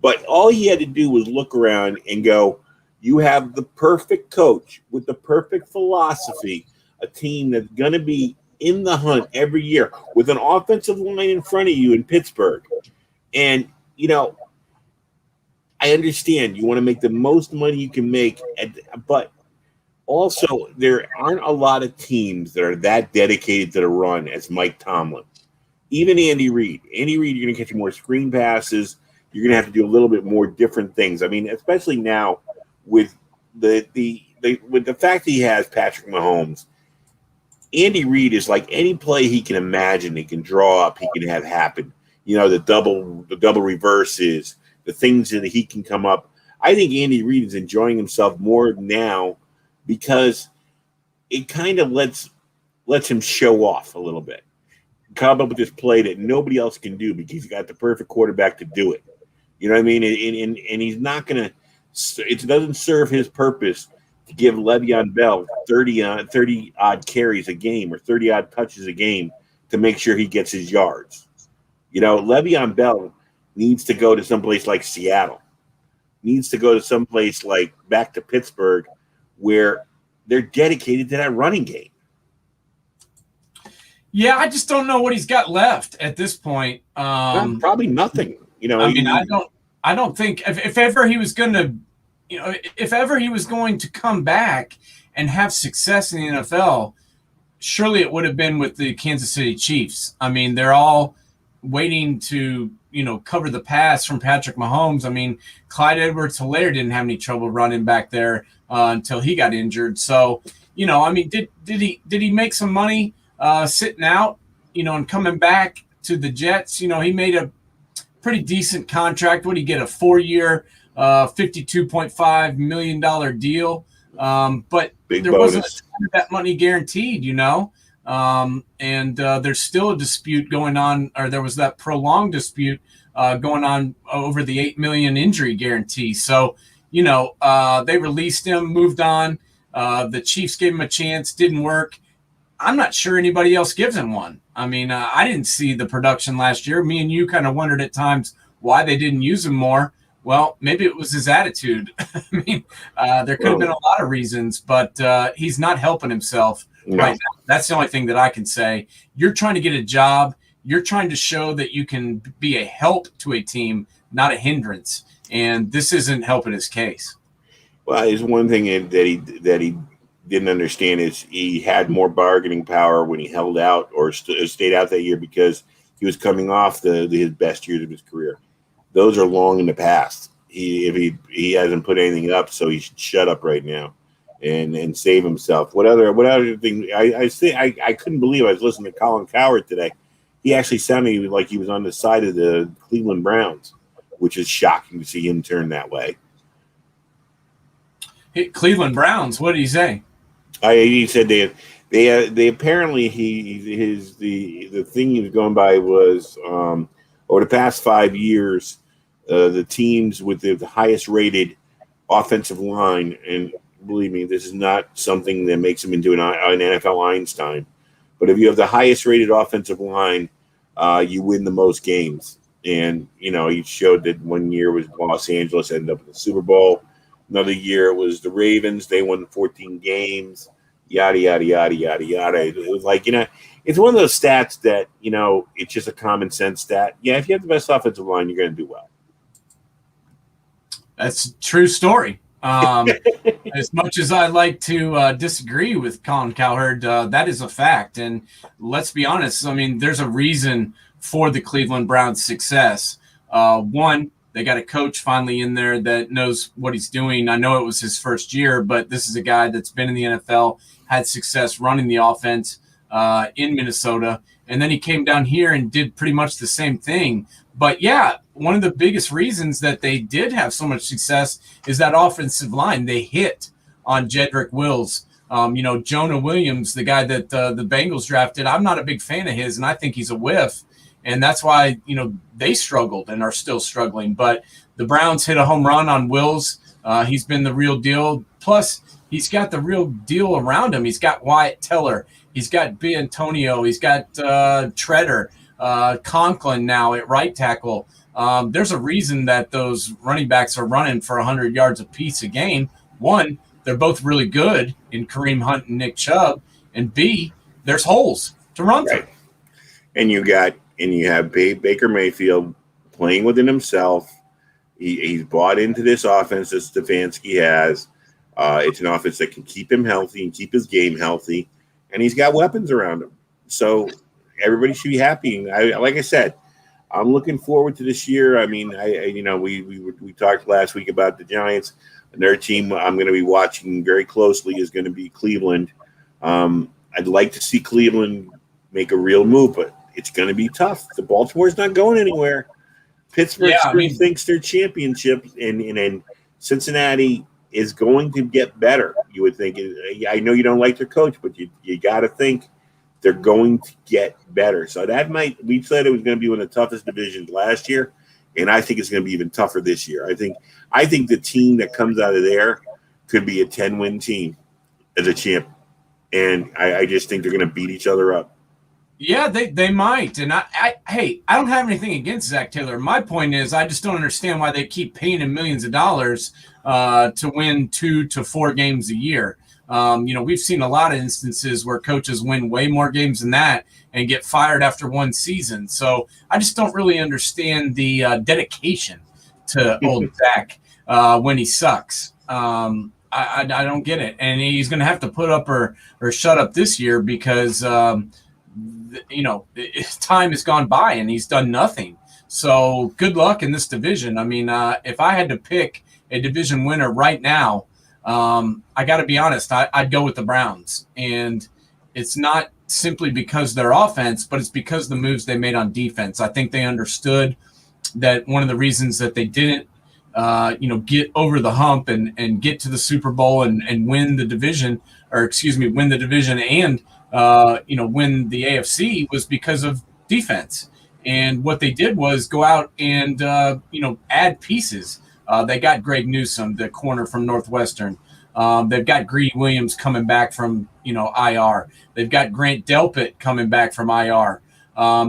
But all he had to do was look around and go, you have the perfect coach with the perfect philosophy, a team that's going to be in the hunt every year with an offensive line in front of you in Pittsburgh. And, I understand you want to make the most money you can make, but also there aren't a lot of teams that are that dedicated to the run as Mike Tomlin. Even Andy Reid. You're going to catch more screen passes. You're going to have to do a little bit more different things. I mean, especially now with with the fact that he has Patrick Mahomes, Andy Reid is like any play he can imagine, he can draw up, he can have happen. The double reverses, the things that he can come up. I think Andy Reid is enjoying himself more now because it kind of lets him show off a little bit. Come up with this play that nobody else can do because he's got the perfect quarterback to do it. You know what I mean? And he's not going to – it doesn't serve his purpose to give Le'Veon Bell 30-odd carries a game or 30-odd touches a game to make sure he gets his yards. Le'Veon Bell needs to go to someplace like Seattle, needs to go to someplace like back to Pittsburgh where they're dedicated to that running game. Yeah, I just don't know what he's got left at this point. Probably nothing. I don't think if ever he was going to, if ever he was going to come back and have success in the NFL, surely it would have been with the Kansas City Chiefs. I mean, they're all waiting to, cover the pass from Patrick Mahomes. I mean, Clyde Edwards-Helaire didn't have any trouble running back there until he got injured. So, did he make some money sitting out, and coming back to the Jets? He made a pretty decent contract. What did he get? A 4-year, $52.5 million deal. But big there bonus. Wasn't a ton of that money guaranteed, and there's still a dispute going on, or there was that prolonged dispute going on over the $8 million injury guarantee. So, they released him, moved on. The Chiefs gave him a chance, didn't work. I'm not sure anybody else gives him one. I mean, I didn't see the production last year. Me and you kind of wondered at times why they didn't use him more. Well, maybe it was his attitude. I mean, there could have been a lot of reasons, but he's not helping himself right now. That's the only thing that I can say. You're trying to get a job. You're trying to show that you can be a help to a team, not a hindrance. And this isn't helping his case. Well, it's one thing that he didn't understand is he had more bargaining power when he held out or stayed out that year because he was coming off his best years of his career. Those are long in the past. He hasn't put anything up, so he should shut up right now and save himself. What other thing? I couldn't believe I was listening to Colin Cowherd today. He actually sounded like he was on the side of the Cleveland Browns, which is shocking to see him turn that way. Cleveland Browns. What did he say? He said they apparently the thing he was going by was over the past 5 years, the teams with the highest rated offensive line, and believe me, this is not something that makes him into an NFL Einstein, but if you have the highest rated offensive line, you win the most games. And he showed that one year was Los Angeles, ended up in the Super Bowl. Another year it was the Ravens. They won 14 games, yada, yada, yada, yada, yada. It was like, it's one of those stats that, it's just a common sense stat. Yeah, if you have the best offensive line, you're going to do well. That's a true story. As much as I like to disagree with Colin Cowherd, that is a fact. And let's be honest, I mean, there's a reason for the Cleveland Browns' success. One, they got a coach finally in there that knows what he's doing. I know it was his first year, but this is a guy that's been in the NFL, had success running the offense in Minnesota. And then he came down here and did pretty much the same thing. But, yeah, one of the biggest reasons that they did have so much success is that offensive line. They hit on Jedrick Wills. Jonah Williams, the guy that the Bengals drafted, I'm not a big fan of his, and I think he's a whiff. And that's why, they struggled and are still struggling. But the Browns hit a home run on Wills He's been the real deal. Plus, he's got the real deal around him. He's got Wyatt Teller. He's got B. Antonio. He's got Treader, Conklin now at right tackle. There's a reason that those running backs are running for 100 yards apiece a game. One, they're both really good in Kareem Hunt and Nick Chubb. And B, there's holes to run through. And you have Baker Mayfield playing within himself. He's bought into this offense that Stefanski has. It's an offense that can keep him healthy and keep his game healthy, and he's got weapons around him. So everybody should be happy. Like I said, I'm looking forward to this year. I mean, we talked last week about the Giants. Another team I'm going to be watching very closely is going to be Cleveland. I'd like to see Cleveland make a real move, but it's going to be tough. The Baltimore's not going anywhere. Pittsburgh thinks they're championships, and Cincinnati is going to get better. You would think. I know you don't like their coach, but you got to think they're going to get better. So we said it was going to be one of the toughest divisions last year, and I think it's going to be even tougher this year. I think the team that comes out of there could be a 10-win team as a champ, and I just think they're going to beat each other up. Yeah, they might. And I don't have anything against Zach Taylor. My point is I just don't understand why they keep paying him millions of dollars to win 2 to 4 games a year. We've seen a lot of instances where coaches win way more games than that and get fired after one season. So I just don't really understand the dedication to old Zach when he sucks. I don't get it. And he's going to have to put up or shut up this year because his time has gone by and he's done nothing. So good luck in this division. I mean, if I had to pick a division winner right now, I got to be honest, I'd go with the Browns. And it's not simply because their offense, but it's because the moves they made on defense. I think they understood that one of the reasons that they didn't, get over the hump and get to the Super Bowl and win the division, win the division and win the AFC was because of defense. And what they did was go out and, add pieces. They got Greg Newsome, the corner from Northwestern. They've got Greedy Williams coming back from, IR. They've got Grant Delpit coming back from IR.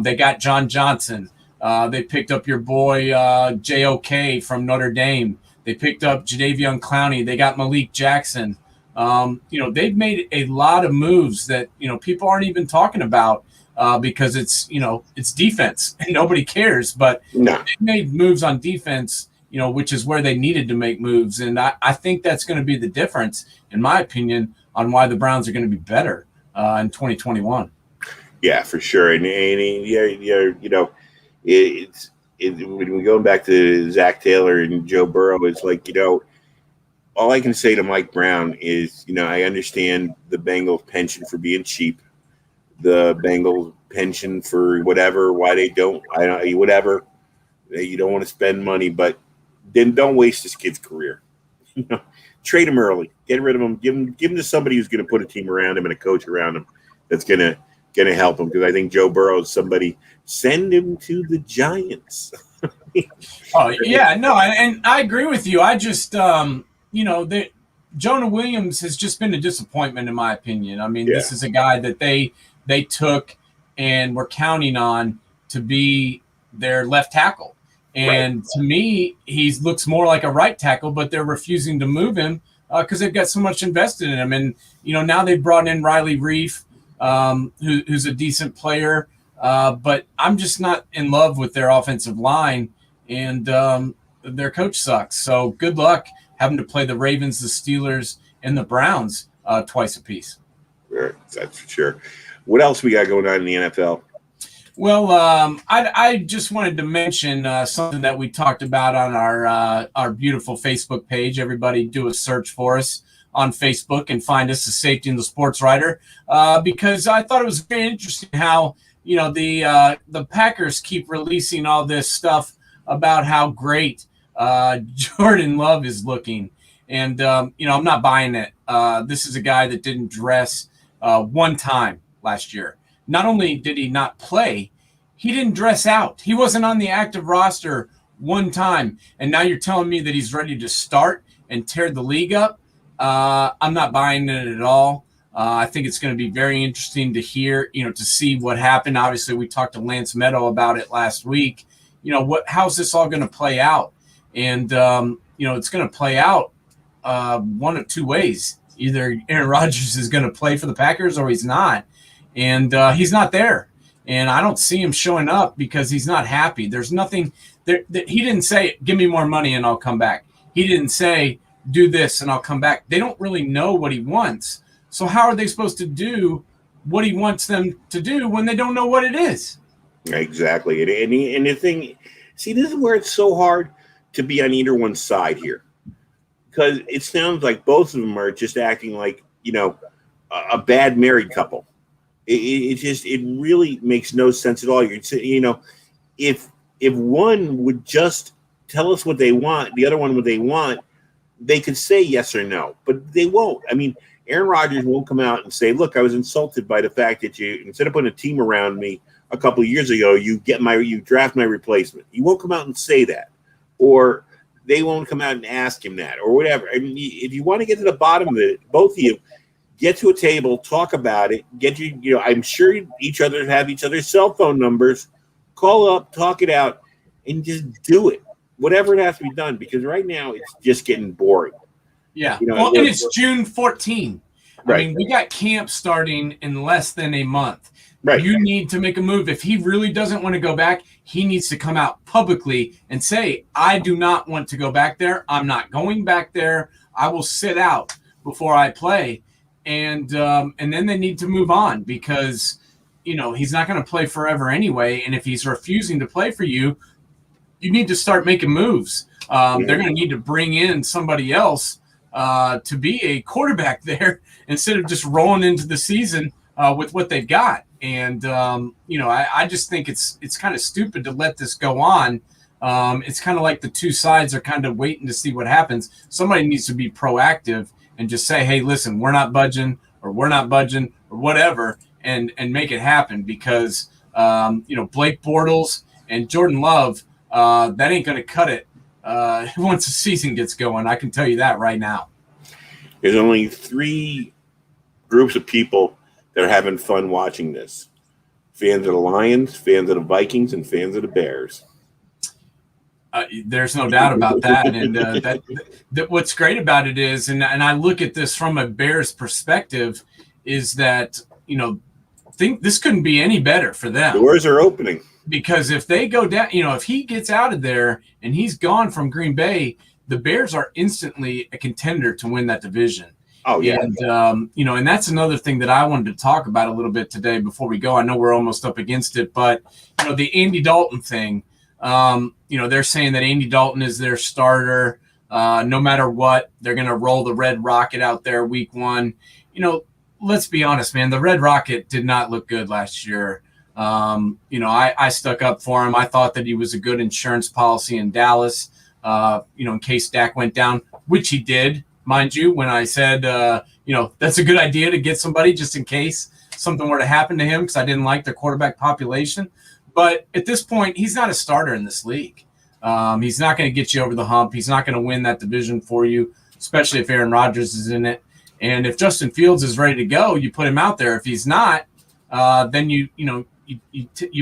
They got John Johnson. They picked up your boy JOK from Notre Dame. They picked up Jadeveon Clowney. They got Malik Jackson. They've made a lot of moves that, people aren't even talking about because it's defense and nobody cares. But they made moves on defense, which is where they needed to make moves. And I think that's going to be the difference, in my opinion, on why the Browns are going to be better in 2021. Yeah, for sure. And when we go back to Zach Taylor and Joe Burrow, it's like, all I can say to Mike Brown is, I understand the Bengals pension for being cheap, the Bengals pension for whatever, why they don't, whatever. You don't want to spend money, but then don't waste this kid's career. Trade him early, get rid of him, give him to somebody who's going to put a team around him and a coach around him that's going to help him. Because I think Joe Burrow is somebody. Send him to the Giants. Oh yeah, no, and I agree with you. I just Jonah Williams has just been a disappointment in my opinion. I mean, This is a guy that they took and were counting on to be their left tackle. And to me, he looks more like a right tackle, but they're refusing to move him because they've got so much invested in him. And, now they've brought in Riley Reif, who's a decent player. But I'm just not in love with their offensive line, and their coach sucks. So good luck having to play the Ravens, the Steelers, and the Browns twice apiece. Right, that's for sure. What else we got going on in the NFL? Well, I just wanted to mention something that we talked about on our beautiful Facebook page. Everybody do a search for us on Facebook and find us as Safety and the Sportswriter, because I thought it was very interesting how the Packers keep releasing all this stuff about how great Jordan Love is looking. And, I'm not buying it. This is a guy that didn't dress one time last year. Not only did he not play, he didn't dress out. He wasn't on the active roster one time. And now you're telling me that he's ready to start and tear the league up, I'm not buying it at all. I think it's going to be very interesting to hear, to see what happened. Obviously, we talked to Lance Meadow about it last week. How's this all going to play out? And, it's going to play out one of two ways. Either Aaron Rodgers is going to play for the Packers or he's not. And he's not there. And I don't see him showing up because he's not happy. There's nothing there. He didn't say, give me more money and I'll come back. He didn't say, do this and I'll come back. They don't really know what he wants. So how are they supposed to do what he wants them to do when they don't know what it is? Exactly. And the thing, see, this is where it's so hard to be on either one's side here. Because it sounds like both of them are just acting like, a bad married couple. It really makes no sense at all. If one would just tell us what they want, the other one what they want, they could say yes or no, but they won't. I mean, Aaron Rodgers won't come out and say, look, I was insulted by the fact that you, instead of putting a team around me a couple of years ago, you draft my replacement. He won't come out and say that, or they won't come out and ask him that, or whatever. I mean, if you want to get to the bottom of it, both of you get to a table, talk about it, I'm sure each other have each other's cell phone numbers, call up, talk it out, and just do it. Whatever it has to be done, because right now it's just getting boring. Yeah. And it's June 14. Right. I mean, we got camp starting in less than a month. Right. You need to make a move. If he really doesn't want to go back, he needs to come out publicly and say, I do not want to go back there. I'm not going back there. I will sit out before I play. And then they need to move on because, he's not going to play forever anyway. And if he's refusing to play for you, you need to start making moves. They're going to need to bring in somebody else to be a quarterback there instead of just rolling into the season with what they've got. And, I just think it's kind of stupid to let this go on. It's kind of like the two sides are kind of waiting to see what happens. Somebody needs to be proactive and just say, hey, listen, we're not budging or whatever, and make it happen because, Blake Bortles and Jordan Love, that ain't going to cut it once the season gets going. I can tell you that right now. There's only three groups of people that are having fun watching this. Fans of the Lions, fans of the Vikings, and fans of the Bears. There's no doubt about that. And that what's great about it is, and I look at this from a Bears perspective, is that, think this couldn't be any better for them. Doors are opening. Because if they go down, if he gets out of there and he's gone from Green Bay, the Bears are instantly a contender to win that division. Oh, yeah. And, and that's another thing that I wanted to talk about a little bit today before we go. I know we're almost up against it, but, the Andy Dalton thing, they're saying that Andy Dalton is their starter. No matter what, they're going to roll the Red Rocket out there week one. Let's be honest, man, the Red Rocket did not look good last year. I stuck up for him. I thought that he was a good insurance policy in Dallas, in case Dak went down, which he did, mind you, when I said, that's a good idea to get somebody just in case something were to happen to him because I didn't like the quarterback population. But at this point, he's not a starter in this league. He's not going to get you over the hump. He's not going to win that division for you, especially if Aaron Rodgers is in it. And if Justin Fields is ready to go, you put him out there. If he's not, then you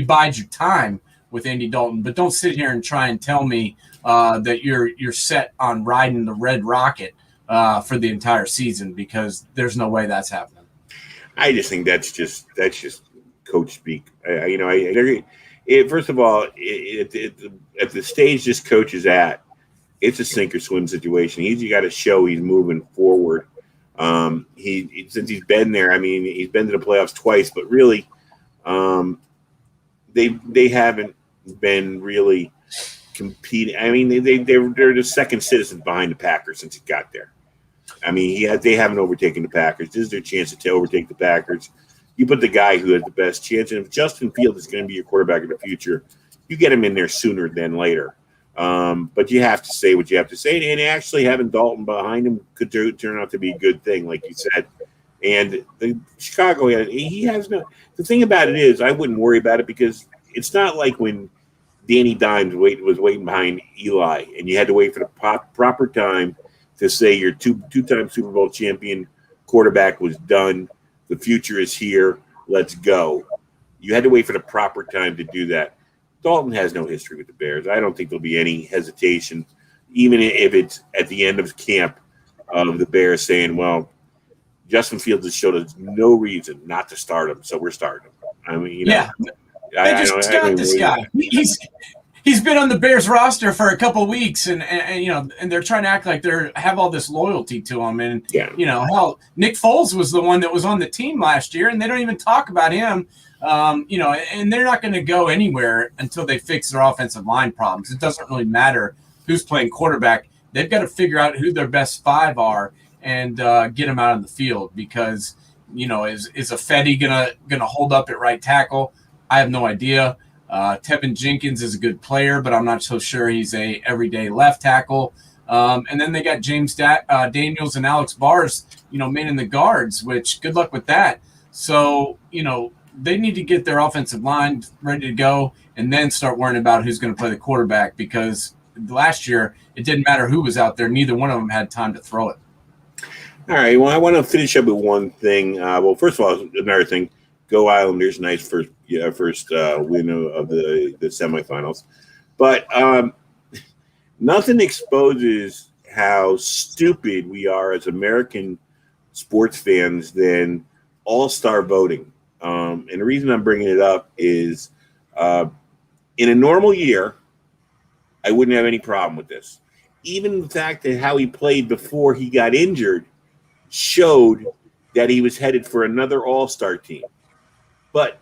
bide your time with Andy Dalton. But don't sit here and try and tell me that you're set on riding the Red Rocket for the entire season, because there's no way that's happening. I just think that's just coach speak. First of all, at the stage this coach is at, it's a sink or swim situation. He's got to show he's moving forward. Since he's been there, I mean, he's been to the playoffs twice, but really, they haven't been really competing. I mean, they're the second citizens behind the Packers since he got there. I mean, they haven't overtaken the Packers. This is their chance to overtake the Packers. You put the guy who has the best chance, and if Justin Fields is going to be your quarterback in the future, you get him in there sooner than later. But you have to say what you have to say, and actually having Dalton behind him could turn out to be a good thing, like you said. And the Chicago, he has no. The thing about it is, I wouldn't worry about it because it's not like when Danny Dimes was waiting behind Eli, and you had to wait for the proper time to say your two-time Super Bowl champion quarterback was done. The future is here. Let's go. You had to wait for the proper time to do that. Dalton has no history with the Bears. I don't think there'll be any hesitation, even if it's at the end of camp of the Bears saying, well, Justin Fields has showed us no reason not to start him, so we're starting him. I mean, they just got this guy. He's been on the Bears roster for a couple of weeks, and they're trying to act like they have all this loyalty to him. And hell, Nick Foles was the one that was on the team last year, and they don't even talk about him. And they're not going to go anywhere until they fix their offensive line problems. It doesn't really matter who's playing quarterback. They've got to figure out who their best five are and get them out on the field because, is a Fetty gonna hold up at right tackle? I have no idea. Tevin Jenkins is a good player, but I'm not so sure he's a everyday left tackle. And then they got James Daniels and Alex Bars, manning the guards, which good luck with that. So, they need to get their offensive line ready to go and then start worrying about who's going to play the quarterback because last year it didn't matter who was out there. Neither one of them had time to throw it. All right. Well, I want to finish up with one thing. First of all, another thing. Go Islanders! Nice first win of the semifinals, but nothing exposes how stupid we are as American sports fans than all-star voting. And the reason I'm bringing it up is, in a normal year, I wouldn't have any problem with this. Even the fact that how he played before he got injured showed that he was headed for another all-star team. But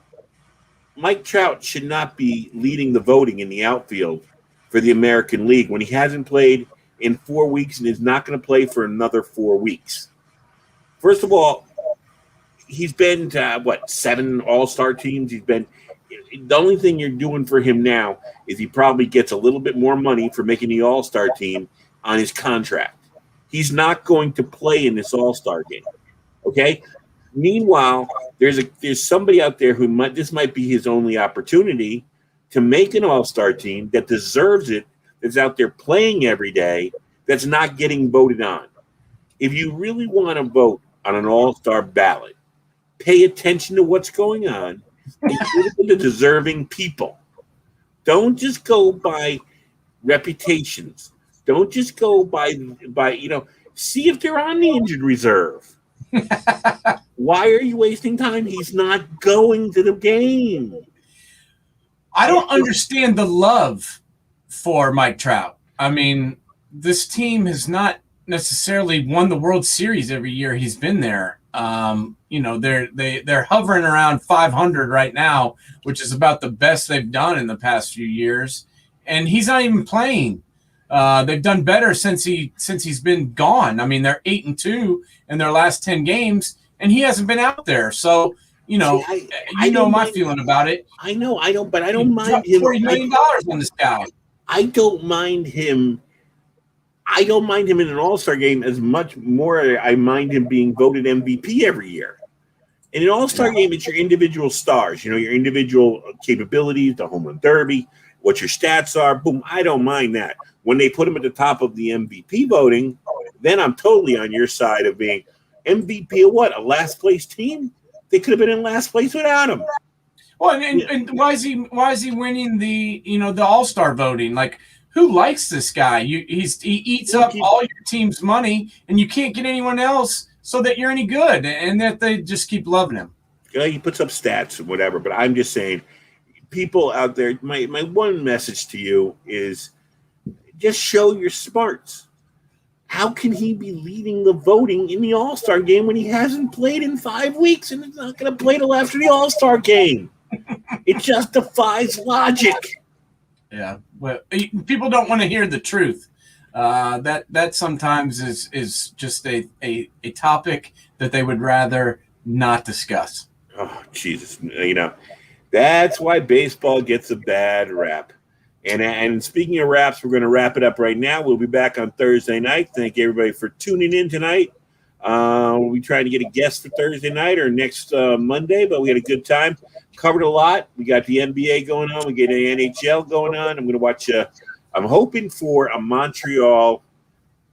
Mike Trout should not be leading the voting in the outfield for the American League when he hasn't played in 4 weeks and is not going to play for another 4 weeks. First of all, he's been to, 7 all-star teams? The only thing you're doing for him now is he probably gets a little bit more money for making the all-star team on his contract. He's not going to play in this all-star game, okay? Meanwhile, there's somebody out there who this might be his only opportunity to make an all-star team that deserves it, that's out there playing every day, that's not getting voted on. If you really want to vote on an all-star ballot, pay attention to what's going on and give it to the deserving people. Don't just go by reputations. Don't just go by see if they're on the injured reserve. Why are you wasting time? He's not going to the game. I don't understand the love for Mike Trout. I mean, this team has not necessarily won the World Series every year he's been there. They're hovering around 500 right now, which is about the best they've done in the past few years. And he's not even playing. They've done better since he's been gone. I mean, they're 8-2 in their last 10 games, and he hasn't been out there. So, my feeling about it. I know, but I don't mind him. $40 million on this guy. I don't mind him. I don't mind him in an all-star game as much more. I mind him being voted MVP every year. In an all-star game, it's your individual stars, your individual capabilities, the home run derby, what your stats are. Boom, I don't mind that. When they put him at the top of the MVP voting, then I'm totally on your side of being MVP of what? A last-place team? They could have been in last place without him. Well, and why is he winning the all-star voting? Like, who likes this guy? He eats up all your team's money, and you can't get anyone else so that you're any good, and that they just keep loving him. He puts up stats and whatever, but I'm just saying, people out there, my one message to you is just show your smarts. How can he be leading the voting in the All-Star game when he hasn't played in 5 weeks and is not going to play till after the All-Star game? It just defies logic. Yeah, well, people don't want to hear the truth. That sometimes is just a topic that they would rather not discuss. Oh, Jesus. That's why baseball gets a bad rap. And speaking of raps, we're going to wrap it up right now. We'll be back on Thursday night. Thank everybody for tuning in tonight. We'll be trying to get a guest for Thursday night or next Monday, but we had a good time. Covered a lot. We got the NBA going on. We get the NHL going on. I'm going to watch I'm hoping for a Montreal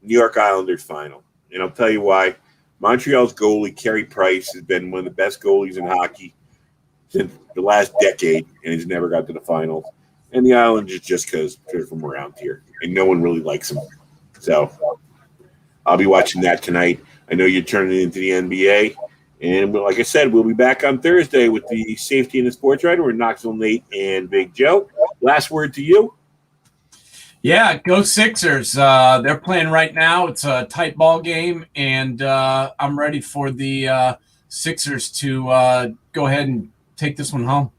New York Islanders final. And I'll tell you why. Montreal's goalie, Carey Price, has been one of the best goalies in hockey since the last decade, and he's never got to the finals. And the Islanders just because they're from around here, and no one really likes them. So I'll be watching that tonight. I know you're turning into the NBA. And like I said, we'll be back on Thursday with the Safety and the Sports Writer with Knoxville Nate and Big Joe. Last word to you. Yeah, go Sixers. They're playing right now. It's a tight ball game, and I'm ready for the Sixers to go ahead and take this one home.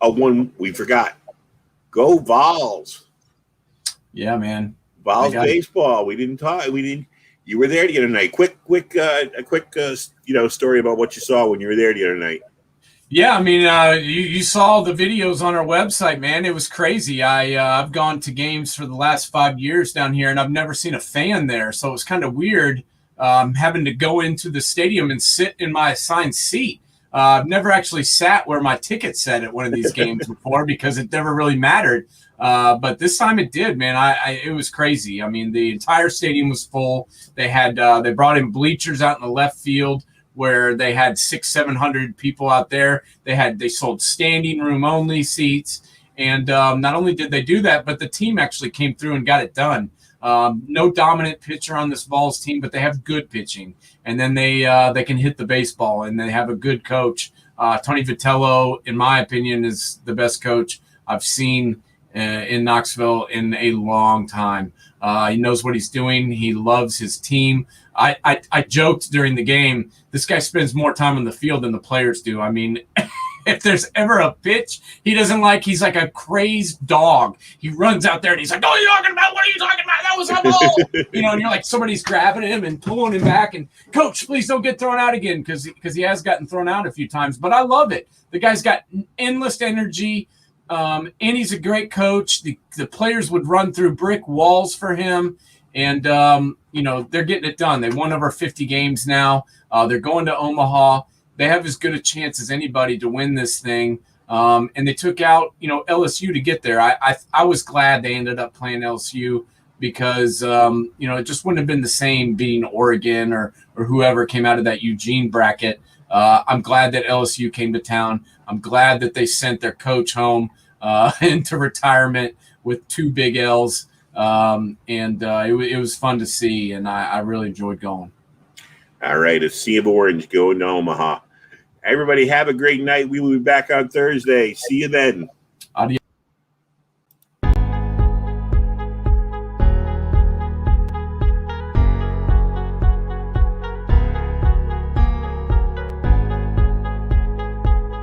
One we forgot. Go Vols. Yeah, man. Vols baseball. We didn't talk. You were there the other night. Quick story about what you saw when you were there the other night. Yeah, I mean, you saw the videos on our website, man. It was crazy. I've gone to games for the last 5 years down here, and I've never seen a fan there. So it was kind of weird having to go into the stadium and sit in my assigned seat. I've never actually sat where my ticket sat at one of these games before because it never really mattered. But this time it did, man. It was crazy. I mean, the entire stadium was full. They had they brought in bleachers out in the left field where they had 600-700 people out there. They sold standing room only seats, and not only did they do that, but the team actually came through and got it done. No dominant pitcher on this Vols team, but they have good pitching, and then they can hit the baseball, and they have a good coach. Tony Vitello, in my opinion, is the best coach I've seen in Knoxville in a long time. He knows what he's doing. He loves his team. I joked during the game, this guy spends more time on the field than the players do. I mean, if there's ever a pitch he doesn't like, he's like a crazed dog. He runs out there and he's like, "Oh, you're talking about? What are you talking about? That was a ball." And you're like, somebody's grabbing him and pulling him back. And, "Coach, please don't get thrown out again," because he has gotten thrown out a few times. But I love it. The guy's got endless energy. And he's a great coach. The players would run through brick walls for him, and they're getting it done. They won over 50 games now. They're going to Omaha. They have as good a chance as anybody to win this thing. And they took out LSU to get there. I was glad they ended up playing LSU because it just wouldn't have been the same beating Oregon or whoever came out of that Eugene bracket. I'm glad that LSU came to town. I'm glad that they sent their coach home into retirement with 2 big L's. It was fun to see, and I really enjoyed going. All right, a sea of orange going to Omaha. Everybody have a great night. We will be back on Thursday. See you then.